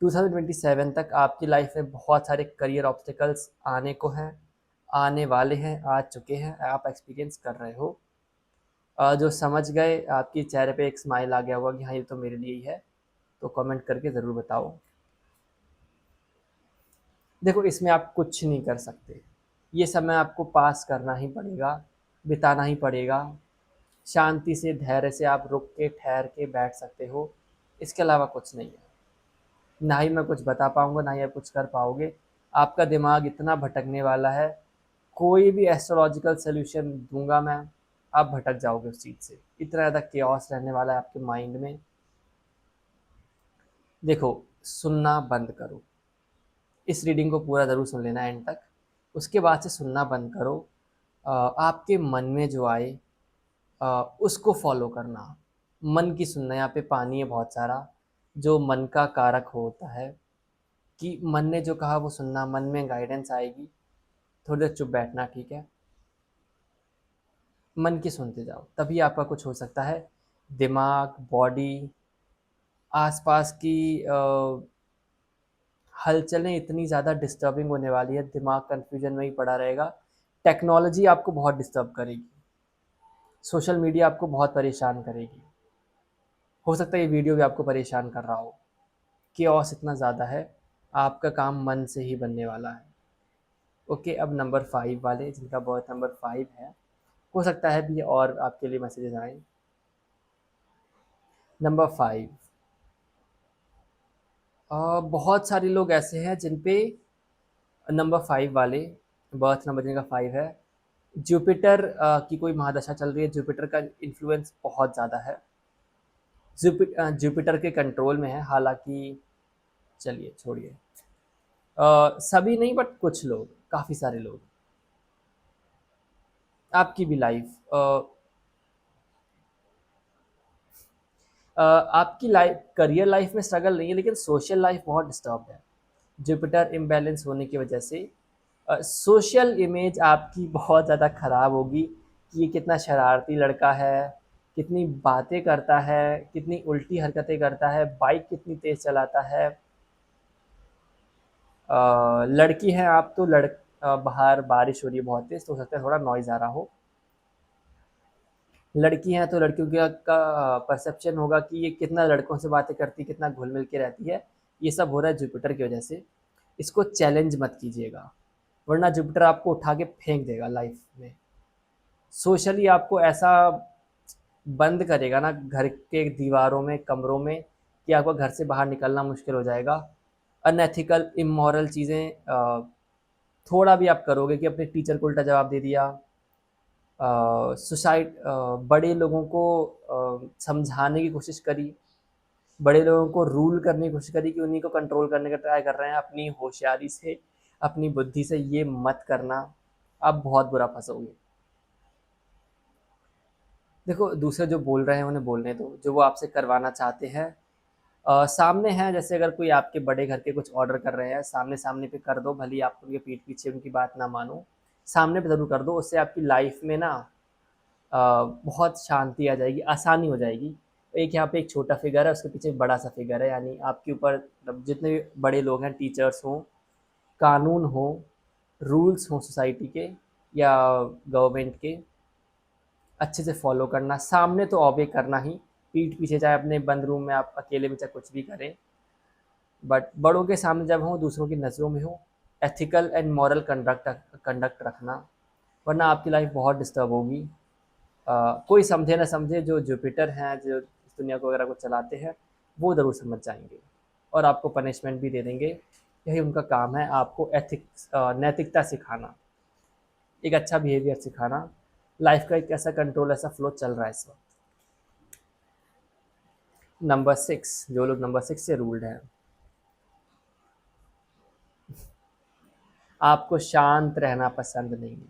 2027 तक आपकी लाइफ में बहुत सारे करियर ऑब्स्टिकल्स आने को हैं, आने वाले हैं, आ चुके हैं, आप एक्सपीरियंस कर रहे हो। जो समझ गए, आपके चेहरे पे एक स्माइल आ गया होगा कि हाँ ये तो मेरे लिए ही है, तो कमेंट करके ज़रूर बताओ। देखो, इसमें आप कुछ नहीं कर सकते। ये समय आपको पास करना ही पड़ेगा, बिताना ही पड़ेगा। शांति से, धैर्य से आप रुक के, ठहर के बैठ सकते हो। इसके अलावा कुछ नहीं है। ना ही मैं कुछ बता पाऊँगा, ना ही आप कुछ कर पाओगे। आपका दिमाग इतना भटकने वाला है, कोई भी एस्ट्रोलॉजिकल सॉल्यूशन दूँगा मैं, आप भटक जाओगे उस चीज़ से। इतना ज़्यादा केओस रहने वाला है आपके माइंड में। देखो, सुनना बंद करो। इस रीडिंग को पूरा ज़रूर सुन लेना एंड तक। उसके बाद से सुनना बंद करो। आपके मन में जो आए उसको फॉलो करना। मन की सुनना, यहाँ पे पानी है बहुत सारा, जो मन का कारक होता है, कि मन ने जो कहा वो सुनना। मन में गाइडेंस आएगी, थोड़ी देर चुप बैठना, ठीक है। मन की सुनते जाओ, तभी आपका कुछ हो सकता है। दिमाग, बॉडी, आसपास की हलचलें इतनी ज़्यादा डिस्टर्बिंग होने वाली है, दिमाग कन्फ्यूजन में ही पड़ा रहेगा। टेक्नोलॉजी आपको बहुत डिस्टर्ब करेगी, सोशल मीडिया आपको बहुत परेशान करेगी। हो सकता है ये वीडियो भी आपको परेशान कर रहा हो। केओस इतना ज़्यादा है, आपका काम मन से ही बनने वाला है। ओके, अब नंबर 5 वाले जिनका बर्थ नंबर 5 है, हो सकता है भी और आपके लिए मैसेजेस आए। नंबर 5, बहुत सारे लोग ऐसे हैं जिन पे नंबर 5 वाले, बर्थ नंबर जिनका 5 है, जुपिटर की कोई महादशा चल रही है। जुपिटर का इन्फ्लुएंस बहुत ज़्यादा है, जुपिटर के कंट्रोल में है। हालांकि चलिए छोड़िए, सभी नहीं बट कुछ लोग, काफ़ी सारे लोग। आपकी भी लाइफ, आपकी लाइफ, करियर लाइफ में स्ट्रगल नहीं है, लेकिन सोशल लाइफ बहुत डिस्टर्ब है। जुपिटर इम्बैलेंस होने की वजह से सोशल इमेज आपकी बहुत ज़्यादा ख़राब होगी, कि ये कितना शरारती लड़का है, कितनी बातें करता है, कितनी उल्टी हरकतें करता है, बाइक कितनी तेज़ चलाता है। लड़की हैं आप तो बाहर बारिश हो रही है बहुत तेज़, तो हो सकता है थोड़ा नॉइज़ आ रहा हो। लड़की हैं तो लड़कियों का परसेप्शन होगा कि ये कितना लड़कों से बातें करती, कितना घुल मिल के रहती है। ये सब हो रहा है जुपिटर की वजह से। इसको चैलेंज मत कीजिएगा, वरना जुपिटर आपको उठा के फेंक देगा लाइफ में। सोशली आपको ऐसा बंद करेगा ना घर के दीवारों में, कमरों में, कि आपका घर से बाहर निकलना मुश्किल हो जाएगा। अनएथिकल इमोरल चीज़ें थोड़ा भी आप करोगे कि अपने टीचर को उल्टा जवाब दे दिया, बड़े लोगों को समझाने की कोशिश करी, बड़े लोगों को रूल करने की कोशिश करी कि उन्हीं को कंट्रोल करने का ट्राई कर रहे हैं अपनी होशियारी से, अपनी बुद्धि से, ये मत करना, आप बहुत बुरा फंसोगे। देखो, दूसरे जो बोल रहे हैं उन्हें बोलने दो, जो वो आपसे करवाना चाहते हैं सामने हैं। जैसे अगर कोई आपके बड़े घर के कुछ ऑर्डर कर रहे हैं, सामने सामने पे कर दो, भले ही आप उनके पीठ पीछे उनकी बात ना मानो, सामने पे ज़रूर कर दो। उससे आपकी लाइफ में ना अ, बहुत शांति आ जाएगी, आसानी हो जाएगी। एक यहाँ पे एक छोटा फिगर है, उसके पीछे एक बड़ा सा फिगर है, यानी आपके ऊपर मतलब जितने भी बड़े लोग हैं, टीचर्स हों, कानून हो, रूल्स हों सोसाइटी के या गवर्नमेंट के, अच्छे से फॉलो करना। सामने तो ऑबे करना ही, पीठ पीछे चाहे अपने बंद रूम में आप अकेले में चाहे कुछ भी करें, बट बड़ों के सामने जब हो, दूसरों की नज़रों में हो, एथिकल एंड मॉरल कंडक्ट रखना, वरना आपकी लाइफ बहुत डिस्टर्ब होगी। कोई समझे ना समझे, जो जुपिटर हैं, जो इस दुनिया को वगैरह को चलाते हैं, वो ज़रूर समझ जाएंगे और आपको पनिशमेंट भी दे देंगे। यही उनका काम है, आपको एथिक्स नैतिकता सिखाना, एक अच्छा बिहेवियर सिखाना। लाइफ का एक ऐसा कंट्रोल, ऐसा फ्लो चल रहा है इस वक्त। नंबर 6, जो लोग नंबर 6 से रूल्ड हैं, आपको शांत रहना पसंद नहीं है,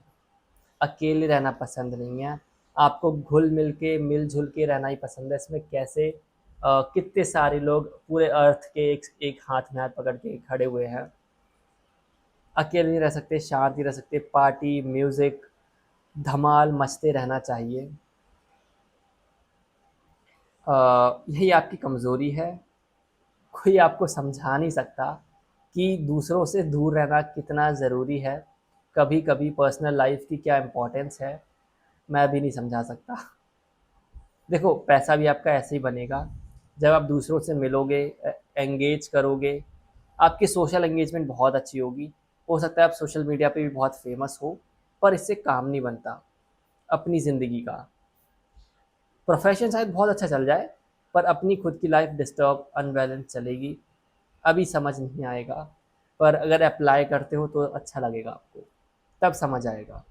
अकेले रहना पसंद नहीं है, आपको घुल मिल के, मिलजुल के रहना ही पसंद है। इसमें कैसे कितने सारे लोग पूरे अर्थ के एक एक हाथ में हाथ पकड़ के खड़े हुए हैं। अकेले नहीं रह सकते, शांत नहीं रह सकते, पार्टी, म्यूज़िक, धमाल मचते रहना चाहिए। यही आपकी कमज़ोरी है। कोई आपको समझा नहीं सकता कि दूसरों से दूर रहना कितना ज़रूरी है, कभी कभी पर्सनल लाइफ की क्या इम्पोर्टेंस है, मैं भी नहीं समझा सकता। देखो, पैसा भी आपका ऐसे ही बनेगा जब आप दूसरों से मिलोगे, एंगेज करोगे, आपकी सोशल एंगेजमेंट बहुत अच्छी होगी। हो सकता है आप सोशल मीडिया पे भी बहुत फेमस हो, पर इससे काम नहीं बनता अपनी ज़िंदगी का। प्रोफेशन शायद बहुत अच्छा चल जाए, पर अपनी खुद की लाइफ डिस्टर्ब, अनबैलेंस चलेगी। अभी समझ नहीं आएगा, पर अगर अप्लाई करते हो तो अच्छा लगेगा आपको, तब समझ आएगा।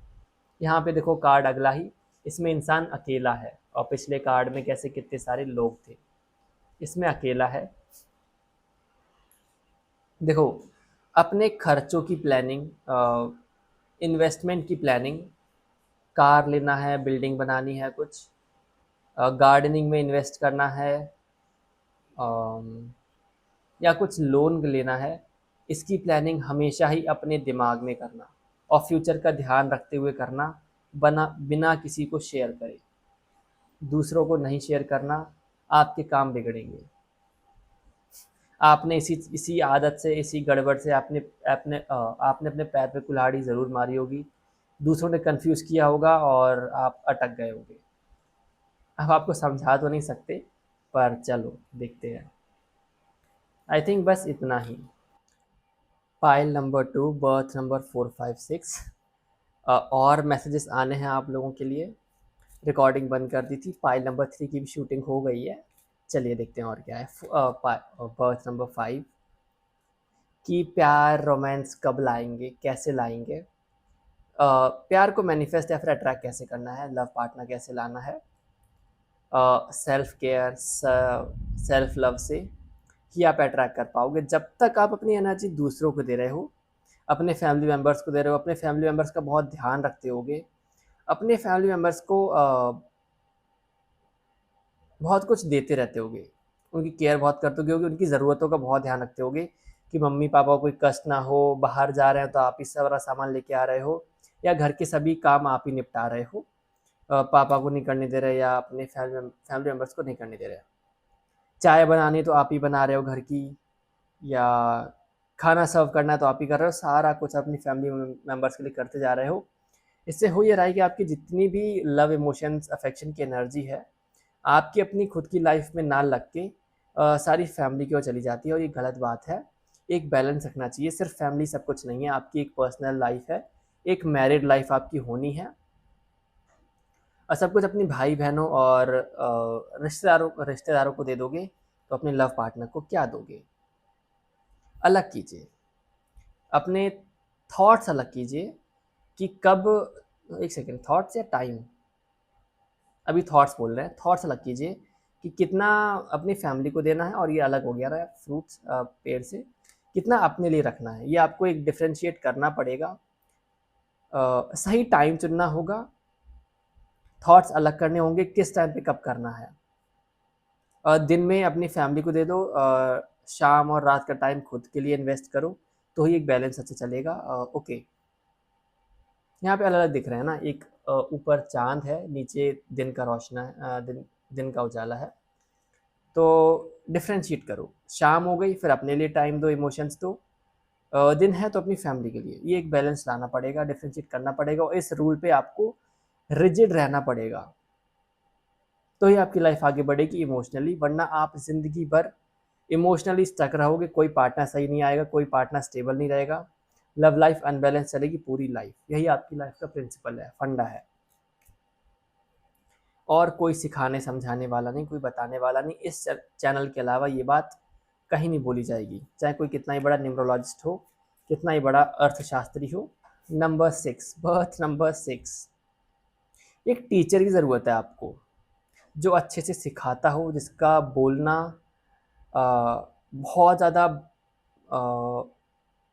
यहाँ पे देखो कार्ड अगला ही, इसमें इंसान अकेला है, और पिछले कार्ड में कैसे कितने सारे लोग थे, इसमें अकेला है। देखो, अपने खर्चों की प्लानिंग, इन्वेस्टमेंट की प्लानिंग, कार लेना है, बिल्डिंग बनानी है, कुछ गार्डनिंग में इन्वेस्ट करना है, अम, या कुछ लोन लेना है, इसकी प्लानिंग हमेशा ही अपने दिमाग में करना और फ्यूचर का ध्यान रखते हुए करना, बना बिना किसी को शेयर करे। दूसरों को नहीं शेयर करना, आपके काम बिगड़ेंगे। आपने इसी इसी आदत से, इसी गड़बड़ से आपने अपने पैर पे कुल्हाड़ी ज़रूर मारी होगी, दूसरों ने कंफ्यूज किया होगा और आप अटक गए होंगे। अब आपको समझा तो नहीं सकते, पर चलो देखते हैं। आई थिंक बस इतना ही। पाइल नंबर 2, बर्थ नंबर 456। और मैसेजेस आने हैं आप लोगों के लिए। रिकॉर्डिंग बंद कर दी थी, पाइल नंबर 3 की भी शूटिंग हो गई है। चलिए देखते हैं और क्या है। बर्थ नंबर 5 कि प्यार रोमांस कब लाएंगे, कैसे लाएंगे, प्यार को मैनिफेस्ट या फिर अट्रैक्ट कैसे करना है, लव पार्टनर कैसे लाना है, सेल्फ केयर, सेल्फ लव से ही आप अट्रैक्ट कर पाओगे। जब तक आप अपनी एनर्जी दूसरों को दे रहे हो, अपने फैमिली मेम्बर्स को दे रहे हो, अपने फैमिली मेम्बर्स का बहुत ध्यान रखते होगे, अपने फैमिली मेम्बर्स को बहुत कुछ देते रहते होगे, उनकी केयर बहुत करते होगे, उनकी ज़रूरतों का बहुत ध्यान रखते होगे कि मम्मी पापा को कोई कष्ट ना हो, बाहर जा रहे हैं तो आप ही सारा सामान लेके आ रहे हो, या घर के सभी काम आप ही निपटा रहे हो, पापा को नहीं करने दे रहे या अपने फैमिली मेम्बर्स को नहीं करने दे रहे। चाय बनानी तो आप ही बना रहे हो घर की, या खाना सर्व करना है तो आप ही कर रहे हो, सारा कुछ अपनी फैमिली मेम्बर्स के लिए करते जा रहे हो। इससे हो ये रहा है कि आपकी जितनी भी लव इमोशंस अफेक्शन की एनर्जी है, आपकी अपनी खुद की लाइफ में ना लग के सारी फैमिली की ओर चली जाती है, और ये गलत बात है। एक बैलेंस रखना चाहिए, सिर्फ फैमिली सब कुछ नहीं है, आपकी एक पर्सनल लाइफ है, एक मैरिड लाइफ आपकी होनी है, और सब कुछ अपनी भाई बहनों और रिश्तेदारों रिश्तेदारों को दे दोगे, तो अपने लव पार्टनर को क्या दोगे? अलग कीजिए, अपने थॉट्स अलग कीजिए कि कब, एक सेकेंड, थॉट्स या टाइम, अभी थॉट्स बोल रहे हैं, थॉट्स अलग कीजिए कि कितना अपनी फैमिली को देना है, और ये अलग हो गया रहा फ्रूट्स पेड़ से, कितना अपने लिए रखना है, ये आपको एक डिफ्रेंशिएट करना पड़ेगा। सही टाइम चुनना होगा, थॉट्स अलग करने होंगे, किस टाइम पे कब करना है। दिन में अपनी फैमिली को दे दो, शाम और रात का टाइम खुद के लिए इन्वेस्ट करो, तो ही एक बैलेंस अच्छा चलेगा। ओके, यहाँ पे अलग अलग दिख रहे हैं ना, एक ऊपर चांद है, नीचे दिन का रोशना है, दिन का उजाला है। तो डिफ्रेंशिएट करो, शाम हो गई फिर अपने लिए टाइम दो, इमोशंस दो, दिन है तो अपनी फैमिली के लिए, ये एक बैलेंस लाना पड़ेगा, डिफ्रेंशिएट करना पड़ेगा, और इस रूल पे आपको रिजिड रहना पड़ेगा, तो ही आपकी लाइफ आगे बढ़ेगी इमोशनली, वरना आप जिंदगी भर इमोशनली स्टक रहोगे, कोई पार्टनर सही नहीं आएगा, कोई पार्टनर स्टेबल नहीं रहेगा, लव लाइफ अनबैलेंस चलेगी पूरी लाइफ। यही आपकी लाइफ का प्रिंसिपल है, फंडा है, और कोई सिखाने समझाने वाला नहीं, कोई बताने वाला नहीं। इस चैनल के अलावा ये बात कहीं नहीं बोली जाएगी, चाहे कोई कितना ही बड़ा न्यूमरोलॉजिस्ट हो, कितना ही बड़ा अर्थशास्त्री हो। नंबर 6, बर्थ नंबर 6, एक टीचर की ज़रूरत है आपको, जो अच्छे से सिखाता हो, जिसका बोलना बहुत ज़्यादा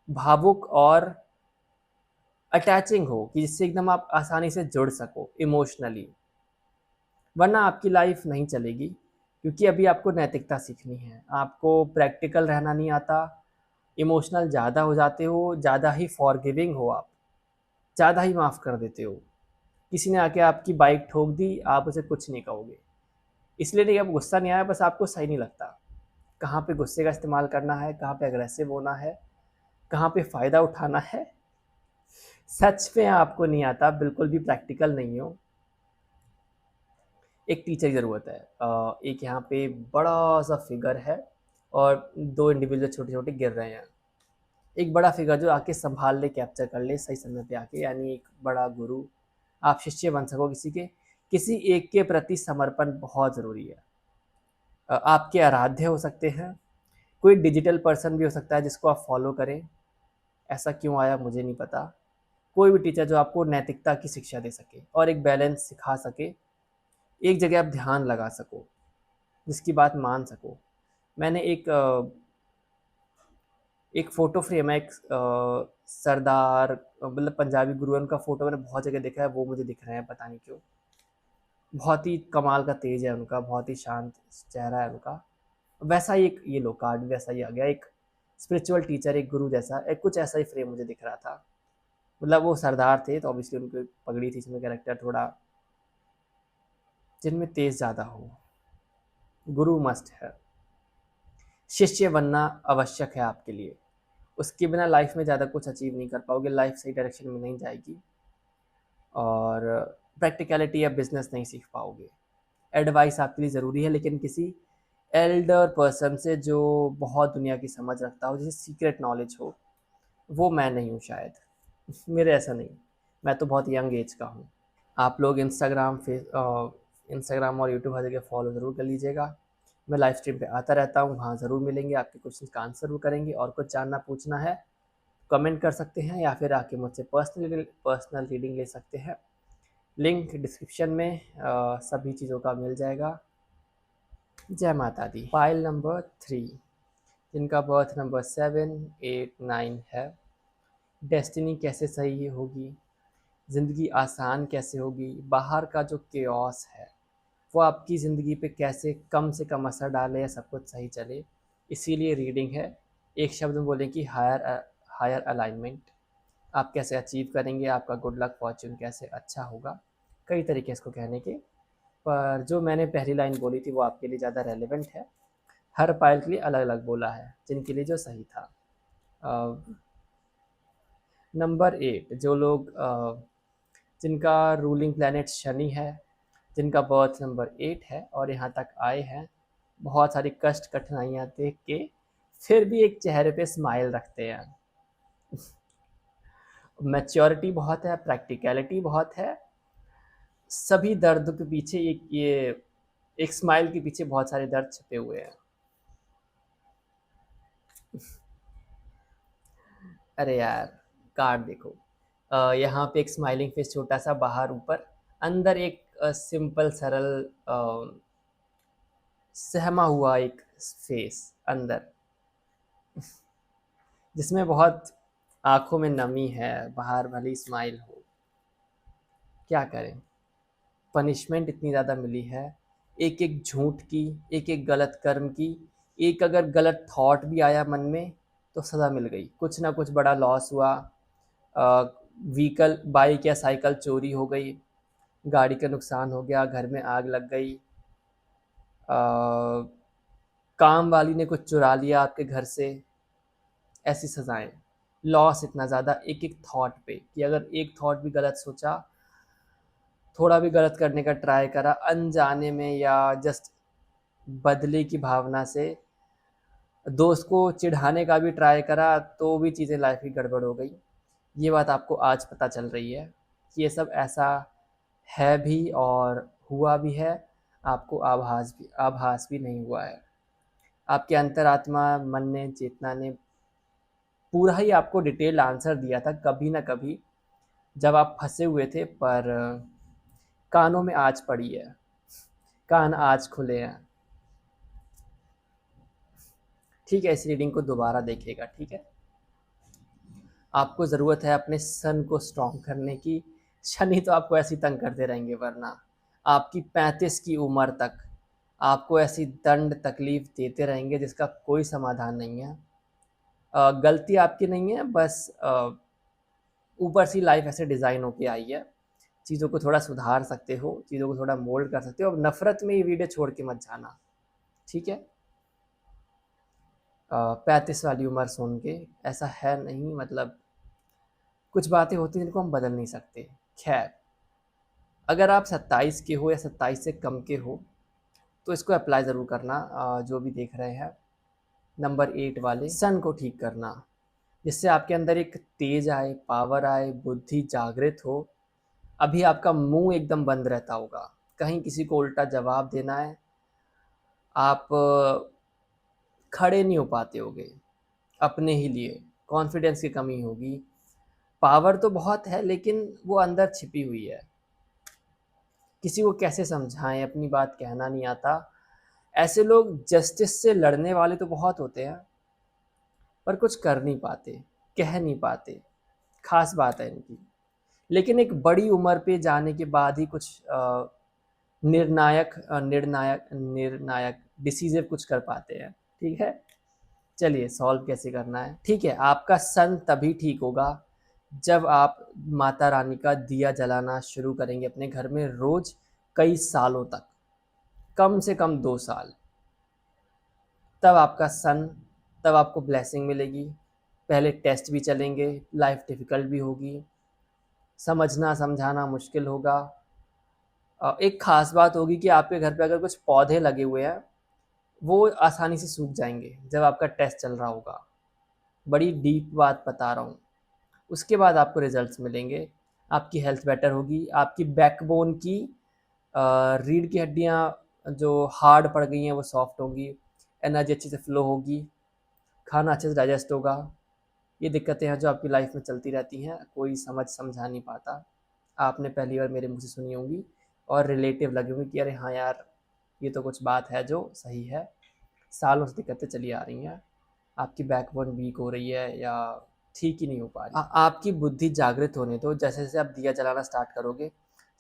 भावुक और अटैचिंग हो, कि जिससे एकदम आप आसानी से जुड़ सको इमोशनली, वरना आपकी लाइफ नहीं चलेगी। क्योंकि अभी आपको नैतिकता सीखनी है, आपको प्रैक्टिकल रहना नहीं आता, इमोशनल ज़्यादा हो जाते हो, ज़्यादा ही फॉरगिविंग हो आप, ज़्यादा ही माफ़ कर देते हो। किसी ने आके आपकी बाइक ठोक दी, आप उसे कुछ नहीं कहोगे, इसलिए नहीं, अब गुस्सा नहीं आया, बस आपको सही नहीं लगता कहाँ पे गुस्से का इस्तेमाल करना है, कहाँ पे अग्रेसिव होना है, कहाँ पे फ़ायदा उठाना है। सच में आपको नहीं आता, बिल्कुल भी प्रैक्टिकल नहीं हो। एक टीचर की ज़रूरत है। एक यहाँ पे बड़ा सा फिगर है, और दो इंडिविजुअल छोटे छोटे गिर रहे हैं। एक बड़ा फिगर जो आके संभाल ले, कैप्चर कर ले सही समय पे आके, यानी एक बड़ा गुरु, आप शिष्य बन सको किसी के, किसी एक के प्रति समर्पण बहुत ज़रूरी है। आपके आराध्य हो सकते हैं, कोई डिजिटल पर्सन भी हो सकता है जिसको आप फॉलो करें, ऐसा क्यों आया मुझे नहीं पता। कोई भी टीचर जो आपको नैतिकता की शिक्षा दे सके और एक बैलेंस सिखा सके, एक जगह आप ध्यान लगा सको, जिसकी बात मान सको। मैंने एक फ़ोटो फ्रेम है, एक सरदार, मतलब पंजाबी गुरु है, उनका फ़ोटो मैंने बहुत जगह देखा है, वो मुझे दिख रहे हैं पता नहीं क्यों। बहुत ही कमाल का तेज है उनका, बहुत ही शांत चेहरा है उनका। वैसा ही एक ये लो कार्ड वैसा ही आ गया, एक स्पिरिचुअल टीचर, एक गुरु जैसा, एक कुछ ऐसा ही फ्रेम मुझे दिख रहा था। मतलब वो सरदार थे तो ऑब्वियसली उनकी पगड़ी थी, इसमें कैरेक्टर थोड़ा जिनमें तेज ज़्यादा हो। गुरु मस्ट है, शिष्य बनना आवश्यक है आपके लिए, उसके बिना लाइफ में ज़्यादा कुछ अचीव नहीं कर पाओगे, लाइफ सही डायरेक्शन में नहीं जाएगी, और प्रैक्टिकलिटी या बिजनेस नहीं सीख पाओगे। एडवाइस आपके लिए ज़रूरी है, लेकिन किसी एल्डर पर्सन से जो बहुत दुनिया की समझ रखता हो, जिसे सीक्रेट नॉलेज हो, वो मैं नहीं हूँ शायद। मेरे ऐसा नहीं, मैं तो बहुत यंग एज का हूँ। आप लोग इंस्टाग्राम और यूट्यूब हर जगह फॉलो ज़रूर कर लीजिएगा। मैं लाइव स्ट्रीम पे आता रहता हूँ, वहाँ ज़रूर मिलेंगे, आपके क्वेश्चन का आंसर भी करेंगे, और कुछ जानना पूछना है कमेंट कर सकते हैं, या फिर आके मुझसे पर्सनल रीडिंग ले सकते हैं। लिंक डिस्क्रिप्शन में सभी चीज़ों का मिल जाएगा। जय माता दी। फाइल नंबर 3, जिनका बर्थ नंबर 7, 8, 9 है। डेस्टिनी कैसे सही होगी, ज़िंदगी आसान कैसे होगी, बाहर का जो केओस है वो आपकी ज़िंदगी पे कैसे कम से कम असर डाले या सब कुछ सही चले, इसीलिए रीडिंग है। एक शब्द में बोलें कि हायर अलाइनमेंट, आप कैसे अचीव करेंगे, आपका गुड लक फॉर्च्यून कैसे अच्छा होगा, कई तरीके इसको कहने के। पर जो मैंने पहली लाइन बोली थी वो आपके लिए ज़्यादा रेलेवेंट है, हर पायल के लिए अलग अलग बोला है, जिनके लिए जो सही था। नंबर 8, जो लोग जिनका रूलिंग प्लैनेट शनि है, जिनका बर्थ नंबर 8 है और यहाँ तक आए हैं, बहुत सारी कष्ट कठिनाइयाँ देख के फिर भी एक चेहरे पे स्माइल रखते हैं। मैच्योरिटी बहुत है, प्रैक्टिकलिटी बहुत है, सभी दर्द के पीछे एक स्माइल के पीछे बहुत सारे दर्द छिपे हुए हैं। अरे यार, कार्ड देखो। यहाँ पे एक स्माइलिंग फेस छोटा सा बाहर ऊपर, अंदर एक सिंपल सरल सहमा हुआ एक फेस अंदर, जिसमें बहुत आंखों में नमी है, बाहर भली स्माइल हो। क्या करें, पनिशमेंट इतनी ज़्यादा मिली है, एक एक झूठ की, एक एक गलत कर्म की, एक अगर गलत थॉट भी आया मन में तो सज़ा मिल गई, कुछ ना कुछ बड़ा लॉस हुआ। व्हीकल, बाइक या साइकिल चोरी हो गई, गाड़ी का नुकसान हो गया, घर में आग लग गई, काम वाली ने कुछ चुरा लिया आपके घर से। ऐसी सज़ाएं, लॉस इतना ज़्यादा एक एक थॉट पे, कि अगर एक थॉट भी गलत सोचा, थोड़ा भी गलत करने का ट्राई करा अनजाने में या जस्ट बदले की भावना से, दोस्त को चिढ़ाने का भी ट्राई करा, तो भी चीज़ें लाइफ की गड़बड़ हो गई। ये बात आपको आज पता चल रही है कि ये सब ऐसा है भी और हुआ भी है, आपको आभास भी नहीं हुआ है। आपके अंतरात्मा, मन ने, चेतना ने पूरा ही आपको डिटेल आंसर दिया था कभी ना कभी, जब आप फंसे हुए थे। पर कानों में आज पड़ी है, कान आज खुले हैं। ठीक है, इस रीडिंग को दोबारा देखिएगा, ठीक है। आपको ज़रूरत है अपने सन को स्ट्रॉन्ग करने की। शनि तो आपको ऐसी तंग करते रहेंगे, वरना आपकी 35 की उम्र तक आपको ऐसी दंड तकलीफ देते रहेंगे जिसका कोई समाधान नहीं है। गलती आपकी नहीं है, बस ऊपर से लाइफ ऐसे डिज़ाइन होके आई है। चीज़ों को थोड़ा सुधार सकते हो, चीज़ों को थोड़ा मोल्ड कर सकते हो। अब नफ़रत में ये वीडियो छोड़ के मत जाना, ठीक है। 35 वाली उम्र सुन के ऐसा है नहीं, मतलब कुछ बातें होती हैं जिनको हम बदल नहीं सकते। खैर, अगर आप 27 के हो या 27 से कम के हो तो इसको अप्लाई ज़रूर करना। जो भी देख रहे हैं, नंबर 8 वाले सन को ठीक करना, जिससे आपके अंदर एक तेज आए, पावर आए, बुद्धि जागृत हो। अभी आपका मुंह एकदम बंद रहता होगा, कहीं किसी को उल्टा जवाब देना है, आप खड़े नहीं हो पाते होगे अपने ही लिए, कॉन्फिडेंस की कमी होगी। पावर तो बहुत है लेकिन वो अंदर छिपी हुई है, किसी को कैसे समझाएं, अपनी बात कहना नहीं आता। ऐसे लोग जस्टिस से लड़ने वाले तो बहुत होते हैं, पर कुछ कर नहीं पाते, कह नहीं पाते, खास बात है इनकी। लेकिन एक बड़ी उम्र पे जाने के बाद ही कुछ निर्णायक डिसीजन कुछ कर पाते हैं, ठीक है। चलिए, सॉल्व कैसे करना है। ठीक है, आपका सन तभी ठीक होगा जब आप माता रानी का दिया जलाना शुरू करेंगे अपने घर में रोज, कई सालों तक, कम से कम 2 साल। तब आपका सन, तब आपको ब्लेसिंग मिलेगी। पहले टेस्ट भी चलेंगे, लाइफ डिफ़िकल्ट भी होगी, समझना समझाना मुश्किल होगा। एक ख़ास बात होगी कि आपके घर पे अगर कुछ पौधे लगे हुए हैं, वो आसानी से सूख जाएंगे जब आपका टेस्ट चल रहा होगा। बड़ी डीप बात बता रहा हूँ। उसके बाद आपको रिजल्ट्स मिलेंगे, आपकी हेल्थ बेटर होगी, आपकी बैकबोन की रीढ़ की हड्डियाँ जो हार्ड पड़ गई हैं वो सॉफ्ट होंगी, एनर्जी अच्छे से फ्लो होगी, खाना अच्छे से डाइजेस्ट होगा। ये दिक्कतें हैं जो आपकी लाइफ में चलती रहती हैं, कोई समझा नहीं पाता। आपने पहली बार मेरे मुँह से सुनी होंगी और रिलेटिव लगी होंगी कि अरे हाँ यार, ये तो कुछ बात है जो सही है। सालों से दिक्कतें चली आ रही हैं, आपकी बैकबोन वीक हो रही है या ठीक ही नहीं हो पा रही। आपकी बुद्धि जागृत होने दो, जैसे जैसे आप दिया जलाना स्टार्ट करोगे,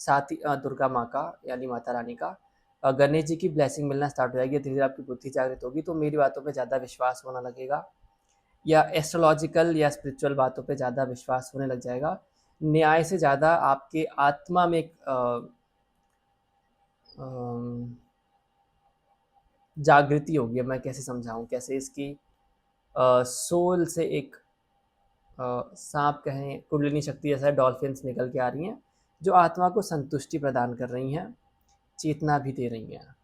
साथ ही दुर्गा माँ का यानी माता रानी का, गणेश जी की ब्लेसिंग मिलना स्टार्ट हो जाएगी, धीरे धीरे आपकी बुद्धि जागृत होगी, तो मेरी बातों पे ज़्यादा विश्वास होना लगेगा, या एस्ट्रोलॉजिकल या स्पिरिचुअल बातों पे ज़्यादा विश्वास होने लग जाएगा। न्याय से ज़्यादा आपके आत्मा में एक जागृति होगी। अब मैं कैसे समझाऊँ, कैसे इसकी सोल से एक सांप कहें, कुंडलिनी शक्ति जैसा डॉल्फिन्स निकल के आ रही हैं, जो आत्मा को संतुष्टि प्रदान कर रही हैं, चेतना भी दे रही हैं।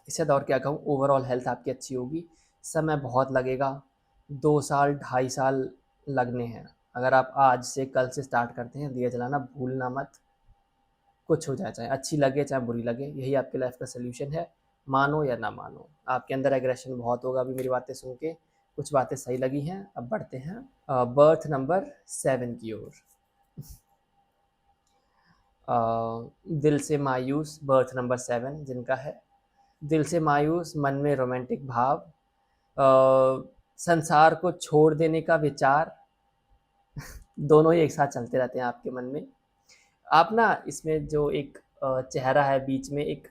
इससे और क्या कहूँ, ओवरऑल हेल्थ आपकी अच्छी होगी। समय बहुत लगेगा, 2 साल 2.5 साल लगने हैं। अगर आप आज से कल से स्टार्ट करते हैं दिया जलाना, भूलना मत। कुछ हो जाए, चाहे अच्छी लगे चाहे बुरी लगे, यही आपकी लाइफ का सोल्यूशन है। मानो या ना मानो, आपके अंदर एग्रेशन बहुत होगा अभी मेरी बातें सुन के, कुछ बातें सही लगी हैं। अब बढ़ते हैं बर्थ नंबर 7 की ओर। दिल से मायूस बर्थ नंबर 7 जिनका है, दिल से मायूस, मन में रोमांटिक भाव, संसार को छोड़ देने का विचार, दोनों ही एक साथ चलते रहते हैं आपके मन में। आप ना इसमें जो एक चेहरा है बीच में, एक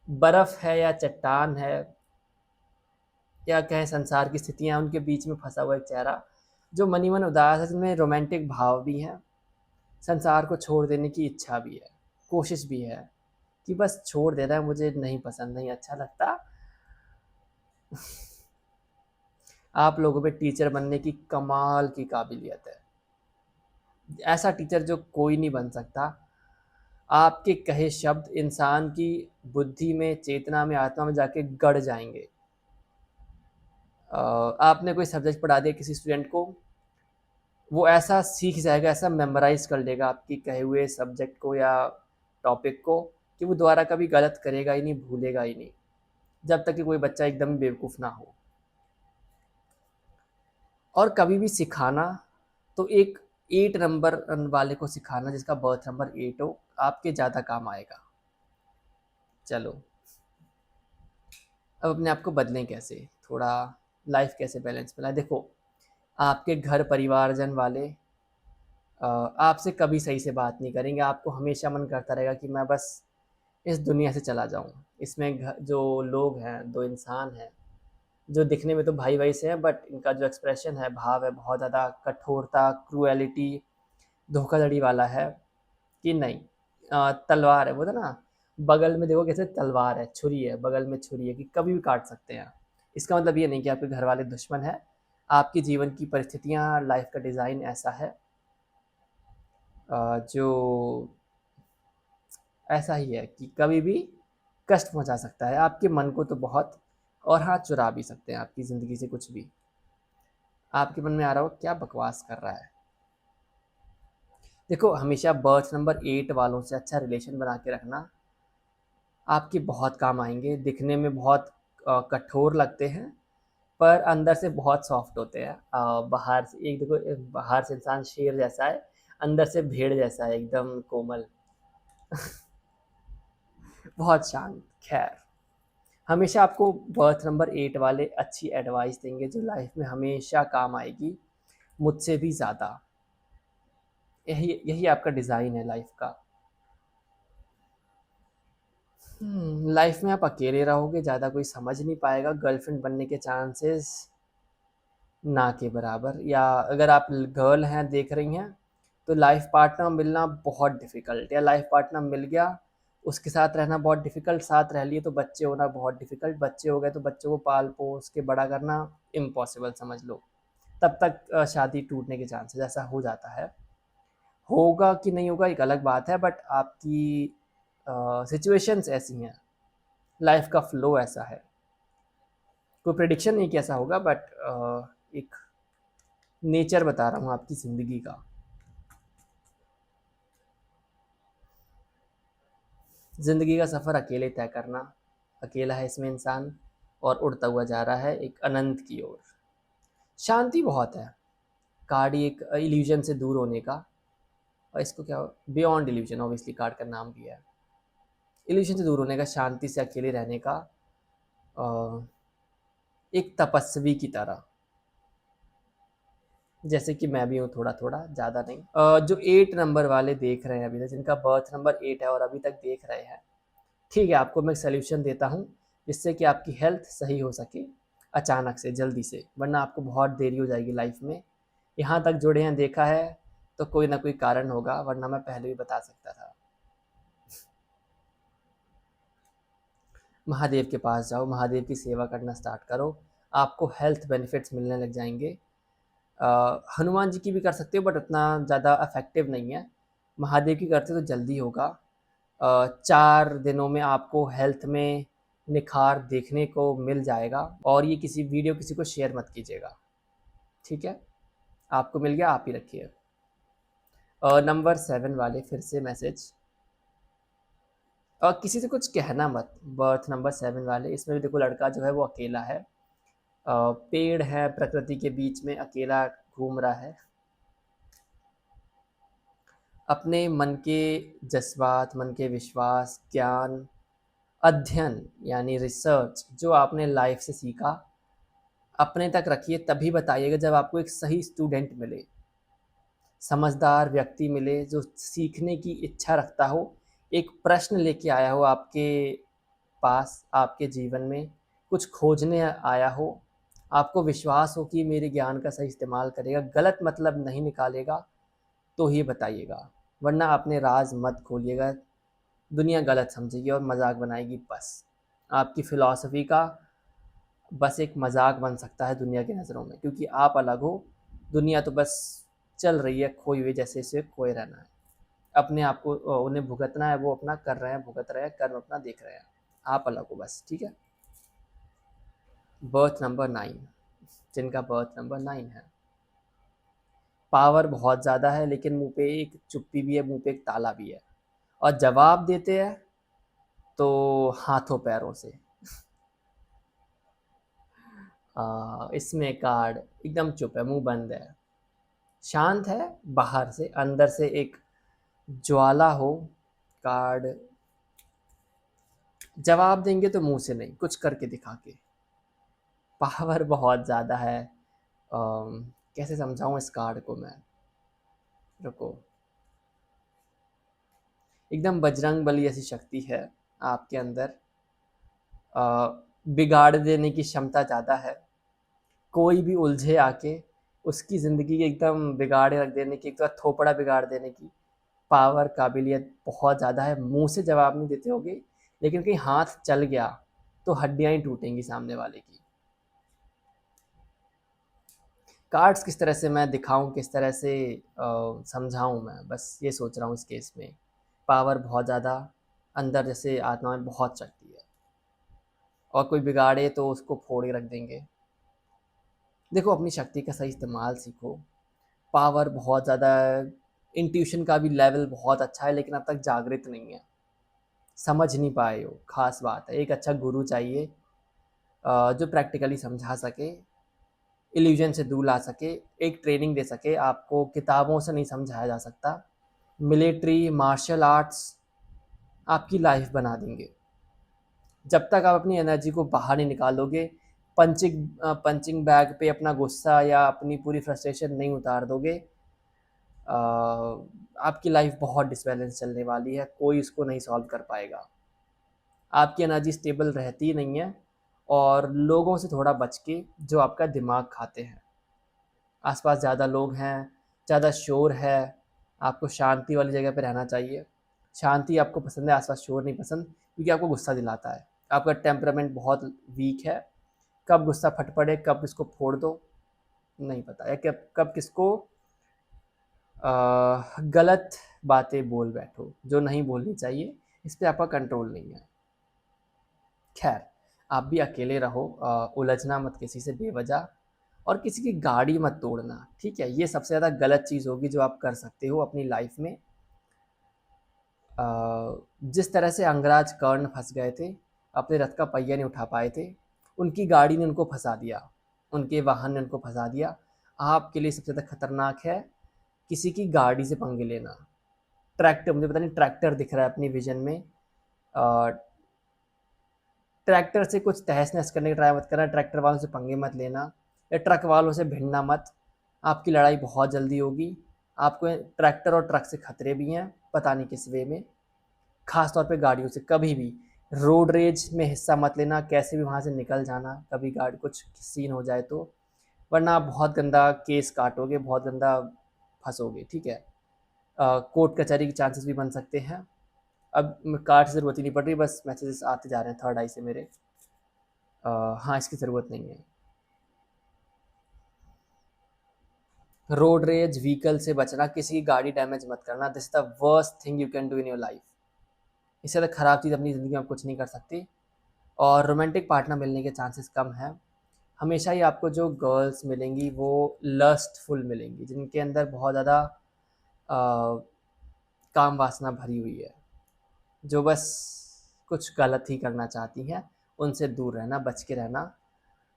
बर्फ है या चट्टान है या कहें संसार की स्थितियां, उनके बीच में फंसा हुआ एक चेहरा जो मनी मन उदास है, जिनमें रोमांटिक भाव भी हैं, संसार को छोड़ देने की इच्छा भी है, कोशिश भी है कि बस छोड़ देना है, मुझे नहीं पसंद, नहीं अच्छा लगता। आप लोगों में टीचर बनने की कमाल की काबिलियत है, ऐसा टीचर जो कोई नहीं बन सकता। आपके कहे शब्द इंसान की बुद्धि में, चेतना में, आत्मा में जाके गड़ जाएंगे। आपने कोई सब्जेक्ट पढ़ा दिया किसी स्टूडेंट को, वो ऐसा सीख जाएगा, ऐसा मेमोराइज कर लेगा आपकी कहे हुए सब्जेक्ट को या टॉपिक को कि वो दोबारा कभी गलत करेगा ही नहीं, भूलेगा ही नहीं, जब तक कि कोई बच्चा एकदम बेवकूफ़ ना हो। और कभी भी सिखाना तो एक 8 नंबर वाले को सिखाना जिसका बर्थ नंबर 8 हो, आपके ज़्यादा काम आएगा। चलो, अब अपने आप को बदलें कैसे, थोड़ा लाइफ कैसे बैलेंस बनाए। देखो, आपके घर परिवारजन वाले आपसे कभी सही से बात नहीं करेंगे, आपको हमेशा मन करता रहेगा कि मैं बस इस दुनिया से चला जाऊं। इसमें जो लोग हैं, दो इंसान हैं जो दिखने में तो भाई भाई से हैं, बट इनका जो एक्सप्रेशन है, भाव है, बहुत ज़्यादा कठोरता, क्रूएलिटी, धोखाधड़ी वाला है कि नहीं। तलवार है, वो था ना, बगल में देखो कैसे तलवार है, छुरी है, बगल में छुरी है कि कभी भी काट सकते हैं। इसका मतलब ये नहीं कि आपके घर वाले दुश्मन है, आपके जीवन की परिस्थितियाँ, लाइफ का डिज़ाइन ऐसा है जो ऐसा ही है कि कभी भी कष्ट पहुंचा सकता है आपके मन को तो बहुत, और हाँ, चुरा भी सकते हैं आपकी ज़िंदगी से कुछ भी। आपके मन में आ रहा हो क्या बकवास कर रहा है। देखो, हमेशा बर्थ नंबर 8 वालों से अच्छा रिलेशन बना के रखना, आपके बहुत काम आएंगे। दिखने में बहुत कठोर लगते हैं पर अंदर से बहुत सॉफ्ट होते हैं। बाहर से एक देखो, बाहर से इंसान शेर जैसा है, अंदर से भेड़ जैसा है, एकदम कोमल। बहुत शांत। खैर, हमेशा आपको बर्थ नंबर 8 वाले अच्छी एडवाइस देंगे जो लाइफ में हमेशा काम आएगी, मुझसे भी ज़्यादा। यही यही आपका डिज़ाइन है लाइफ का। लाइफ में आप अकेले रहोगे, ज़्यादा कोई समझ नहीं पाएगा, गर्लफ्रेंड बनने के चांसेस ना के बराबर। या अगर आप गर्ल हैं, देख रही हैं, तो लाइफ पार्टनर मिलना बहुत डिफ़िकल्ट, या लाइफ पार्टनर मिल गया, उसके साथ रहना बहुत डिफ़िकल्ट, साथ रह लिए तो बच्चे होना बहुत डिफ़िकल्ट, बच्चे हो गए तो बच्चों को पाल पोस के बड़ा करना इम्पॉसिबल समझ लो। तब तक शादी टूटने के चांसेस, ऐसा हो जाता है। होगा कि नहीं होगा एक अलग बात है, बट आपकी सिचुएशंस ऐसी हैं, लाइफ का फ्लो ऐसा है। कोई प्रिडिक्शन नहीं कैसा होगा, बट एक नेचर बता रहा हूँ आपकी ज़िंदगी का। ज़िंदगी का सफ़र अकेले तय करना, अकेला है इसमें इंसान, और उड़ता हुआ जा रहा है एक अनंत की ओर। शांति बहुत है, कार्ड एक इल्यूजन से दूर होने का, और इसको क्या, बियॉन्ड इल्यूजन ऑब्वियसली कार्ड का नाम भी है। इल्यूजन से दूर होने का, शांति से अकेले रहने का, एक तपस्वी की तरह, जैसे कि मैं भी हूँ, थोड़ा थोड़ा, ज़्यादा नहीं। जो 8 नंबर वाले देख रहे हैं अभी तक, जिनका बर्थ नंबर 8 है और अभी तक देख रहे हैं, ठीक है, आपको मैं सोल्यूशन देता हूँ जिससे कि आपकी हेल्थ सही हो सके अचानक से, जल्दी से, वरना आपको बहुत देरी हो जाएगी लाइफ में। यहाँ तक जुड़े हैं, देखा है, तो कोई ना कोई कारण होगा, वरना मैं पहले भी बता सकता था। महादेव के पास जाओ, महादेव की सेवा करना स्टार्ट करो, आपको हेल्थ बेनिफिट्स मिलने लग जाएंगे। हनुमान जी की भी कर सकते हो, बट उतना ज़्यादा इफेक्टिव नहीं है। महादेव की करते तो जल्दी होगा। 4 दिनों में आपको हेल्थ में निखार देखने को मिल जाएगा। और ये किसी वीडियो किसी को शेयर मत कीजिएगा, ठीक है। आपको मिल गया, आप ही रखिए। नंबर 7 वाले फिर से मैसेज, किसी से कुछ कहना मत, बर्थ नंबर 7 वाले। इसमें भी देखो, लड़का जो है वो अकेला है, पेड़ है प्रकृति के बीच में अकेला घूम रहा है। अपने मन के जज्बात, मन के विश्वास, ज्ञान, अध्ययन यानी रिसर्च जो आपने लाइफ से सीखा अपने तक रखिए, तभी बताइएगा जब आपको एक सही स्टूडेंट मिले, समझदार व्यक्ति मिले जो सीखने की इच्छा रखता हो, एक प्रश्न लेके आया हो आपके पास, आपके जीवन में कुछ खोजने आया हो, आपको विश्वास हो कि मेरे ज्ञान का सही इस्तेमाल करेगा, गलत मतलब नहीं निकालेगा, तो ही बताइएगा, वरना अपने राज मत खोलिएगा। दुनिया गलत समझेगी और मजाक बनाएगी। बस आपकी फ़िलॉसफ़ी का बस एक मजाक बन सकता है दुनिया की नज़रों में, क्योंकि आप अलग हो, दुनिया तो बस चल रही है खोई हुई, जैसे इसे खोए रहना है। अपने आप को उन्हें भुगतना है, वो अपना कर रहे हैं, भुगत रहे हैं, कर्म अपना देख रहे हैं। आप अलग हो बस, ठीक है। बर्थ नंबर 9, जिनका बर्थ नंबर 9 है, पावर बहुत ज़्यादा है लेकिन मुंह पे एक चुप्पी भी है, मुंह पे एक ताला भी है, और जवाब देते हैं तो हाथों पैरों से। इसमें कार्ड एकदम चुप है, मुंह बंद है, शांत है बाहर से, अंदर से एक ज्वाला हो। कार्ड जवाब देंगे तो मुंह से नहीं, कुछ करके दिखा के। पावर बहुत ज़्यादा है। कैसे समझाऊं इस कार्ड को मैं, रुको। एकदम बजरंग बली जैसी शक्ति है आपके अंदर। बिगाड़ देने की क्षमता ज़्यादा है, कोई भी उलझे आके उसकी ज़िंदगी एकदम बिगाड़े रख देने की, एक तो थोपड़ा बिगाड़ देने की पावर, काबिलियत बहुत ज़्यादा है। मुंह से जवाब नहीं देते होगे, लेकिन कहीं हाथ चल गया तो हड्डियाँ ही टूटेंगी सामने वाले की। कार्ड्स किस तरह से मैं दिखाऊं, किस तरह से समझाऊं, मैं बस ये सोच रहा हूँ इस केस में। पावर बहुत ज़्यादा, अंदर जैसे आत्मा में बहुत शक्ति है, और कोई बिगाड़े तो उसको फोड़ के रख देंगे। देखो, अपनी शक्ति का सही इस्तेमाल सीखो। पावर बहुत ज़्यादा है, इंट्यूशन का भी लेवल बहुत अच्छा है, लेकिन अब तक जागृत नहीं है, समझ नहीं पाए हो, खास बात है। एक अच्छा गुरु चाहिए जो प्रैक्टिकली समझा सके, इल्यूजन से दूर ला सके, एक ट्रेनिंग दे सके। आपको किताबों से नहीं समझाया जा सकता। मिलिट्री, मार्शल आर्ट्स आपकी लाइफ बना देंगे। जब तक आप अपनी एनर्जी को बाहर नहीं निकालोगे, पंचिंग बैग पे अपना गुस्सा या अपनी पूरी फ्रस्ट्रेशन नहीं उतार दोगे, आपकी लाइफ बहुत डिसबैलेंस चलने वाली है, कोई इसको नहीं सॉल्व कर पाएगा। आपकी एनर्जी स्टेबल रहती ही नहीं है, और लोगों से थोड़ा बच के जो आपका दिमाग खाते हैं। आसपास ज़्यादा लोग हैं, ज़्यादा शोर है, आपको शांति वाली जगह पे रहना चाहिए। शांति आपको पसंद है, आसपास शोर नहीं पसंद, क्योंकि आपको गुस्सा दिलाता है। आपका टेम्परामेंट बहुत वीक है, कब गुस्सा फट पड़े, कब किसको फोड़ दो नहीं पता, या कब कब किसको गलत बातें बोल बैठो जो नहीं बोलनी चाहिए, इस पर आपका कंट्रोल नहीं है। खैर, आप भी अकेले रहो, उलझना मत किसी से बेवजह, और किसी की गाड़ी मत तोड़ना, ठीक है। ये सबसे ज़्यादा गलत चीज़ होगी जो आप कर सकते हो अपनी लाइफ में। जिस तरह से अंगराज कर्ण फंस गए थे, अपने रथ का पहिया नहीं उठा पाए थे, उनकी गाड़ी ने उनको फंसा दिया, उनके वाहन ने उनको फंसा दिया। आपके लिए सबसे ज़्यादा खतरनाक है किसी की गाड़ी से पंगे लेना। ट्रैक्टर, मुझे पता नहीं, ट्रैक्टर दिख रहा है अपनी विजन में, ट्रैक्टर से कुछ तहस नहस करने की ट्राई मत करना, ट्रैक्टर वालों से पंगे मत लेना, या ट्रक वालों से भिड़ना मत। आपकी लड़ाई बहुत जल्दी होगी। आपको ट्रैक्टर और ट्रक से खतरे भी हैं, पता नहीं किस वे में। खास तौर पे गाड़ियों से कभी भी रोड रेज में हिस्सा मत लेना, कैसे भी वहाँ से निकल जाना, कभी गाड़ी कुछ सीन हो जाए तो, वरना आप बहुत गंदा केस काटोगे, बहुत गंदा फंसोगे, ठीक है। कोर्ट कचहरी के चांसेस भी बन सकते हैं। अब कार्ड की ज़रूरत ही नहीं पड़ रही, बस मैसेजेस आते जा रहे हैं थर्ड आई से मेरे। हाँ, इसकी ज़रूरत नहीं है। रोड रेज, व्हीकल से बचना, किसी की गाड़ी डैमेज मत करना, this is the worst thing you can do in your life. इससे ज़्यादा ख़राब चीज़ अपनी ज़िंदगी में आप कुछ नहीं कर सकती। और रोमांटिक पार्टनर मिलने के चांसेस कम हैं। हमेशा ही आपको जो गर्ल्स मिलेंगी वो लस्टफुल मिलेंगी, जिनके अंदर बहुत ज़्यादा काम वासना भरी हुई है, जो बस कुछ गलत ही करना चाहती हैं। उनसे दूर रहना, बच के रहना।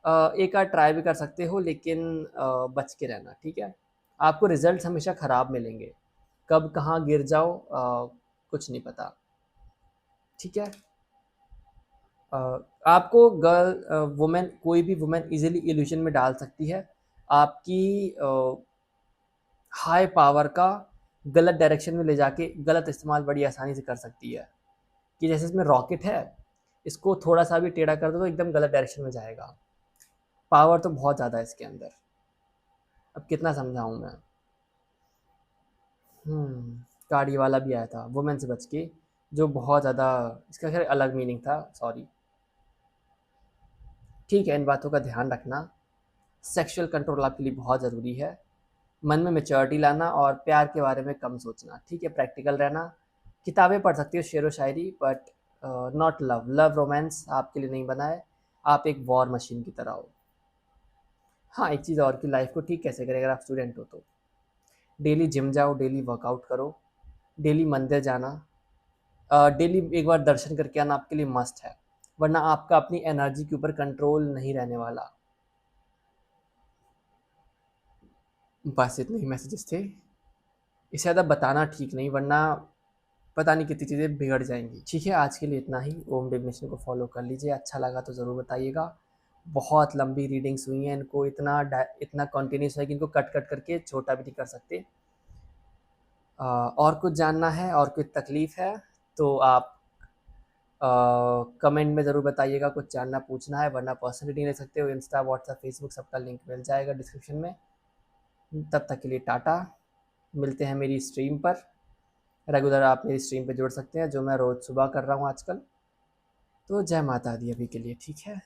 एक आध ट्राई भी कर सकते हो, लेकिन बच के रहना, ठीक है? आपको रिजल्ट हमेशा ख़राब मिलेंगे, कब कहाँ गिर जाओ कुछ नहीं पता, ठीक है? अ, आपको वुमेन, कोई भी वुमेन इजीली इल्यूजन में डाल सकती है, आपकी हाई पावर का गलत डायरेक्शन में ले जाके गलत इस्तेमाल बड़ी आसानी से कर सकती है। कि जैसे इसमें रॉकेट है, इसको थोड़ा सा भी टेढ़ा कर दो तो एकदम गलत डायरेक्शन में जाएगा। पावर तो बहुत ज़्यादा है इसके अंदर, अब कितना समझाऊँ मैं। गाड़ी वाला भी आया था वुमेन से बच के, जो बहुत ज़्यादा, इसका खैर अलग मीनिंग था, सॉरी। ठीक है, इन बातों का ध्यान रखना। सेक्सुअल कंट्रोल आपके लिए बहुत ज़रूरी है। मन में मैच्योरिटी लाना और प्यार के बारे में कम सोचना, ठीक है? प्रैक्टिकल रहना। किताबें पढ़ सकती हो, शेर व शायरी, but not love. Love romance आपके लिए नहीं बना है। आप एक वॉर मशीन की तरह हो। हाँ, एक चीज़ और, कि लाइफ को ठीक कैसे करें अगर आप स्टूडेंट हो तो। डेली जिम जाओ, डेली वर्कआउट करो, डेली मंदिर जाना, डेली एक बार दर्शन करके आना आपके लिए मस्ट है, वरना आपका अपनी एनर्जी के ऊपर कंट्रोल नहीं रहने वाला। बस इतने ही मैसेजेस थे। इससे ज़्यादा बताना ठीक नहीं, वरना पता नहीं कितनी चीज़ें बिगड़ जाएंगी। ठीक है, आज के लिए इतना ही। ओम डिग्नेशन को फॉलो कर लीजिए, अच्छा लगा तो ज़रूर बताइएगा। बहुत लंबी रीडिंग्स हुई हैं, इनको इतना कंटिन्यूस है कि इनको कट कट करके छोटा भी नहीं कर सकते। और कुछ जानना है और कुछ तकलीफ़ है तो आप कमेंट में ज़रूर बताइएगा। कुछ जानना पूछना है, वरना पर्सनली ले सकते हो। इंस्टा, व्हाट्सएप, फेसबुक सबका लिंक मिल जाएगा डिस्क्रिप्शन में। तब तक के लिए टाटा। मिलते हैं मेरी स्ट्रीम पर। रेगुलर आप मेरी स्ट्रीम पे जुड़ सकते हैं, जो मैं रोज़ सुबह कर रहा हूँ आजकल। तो जय माता दी अभी के लिए, ठीक है?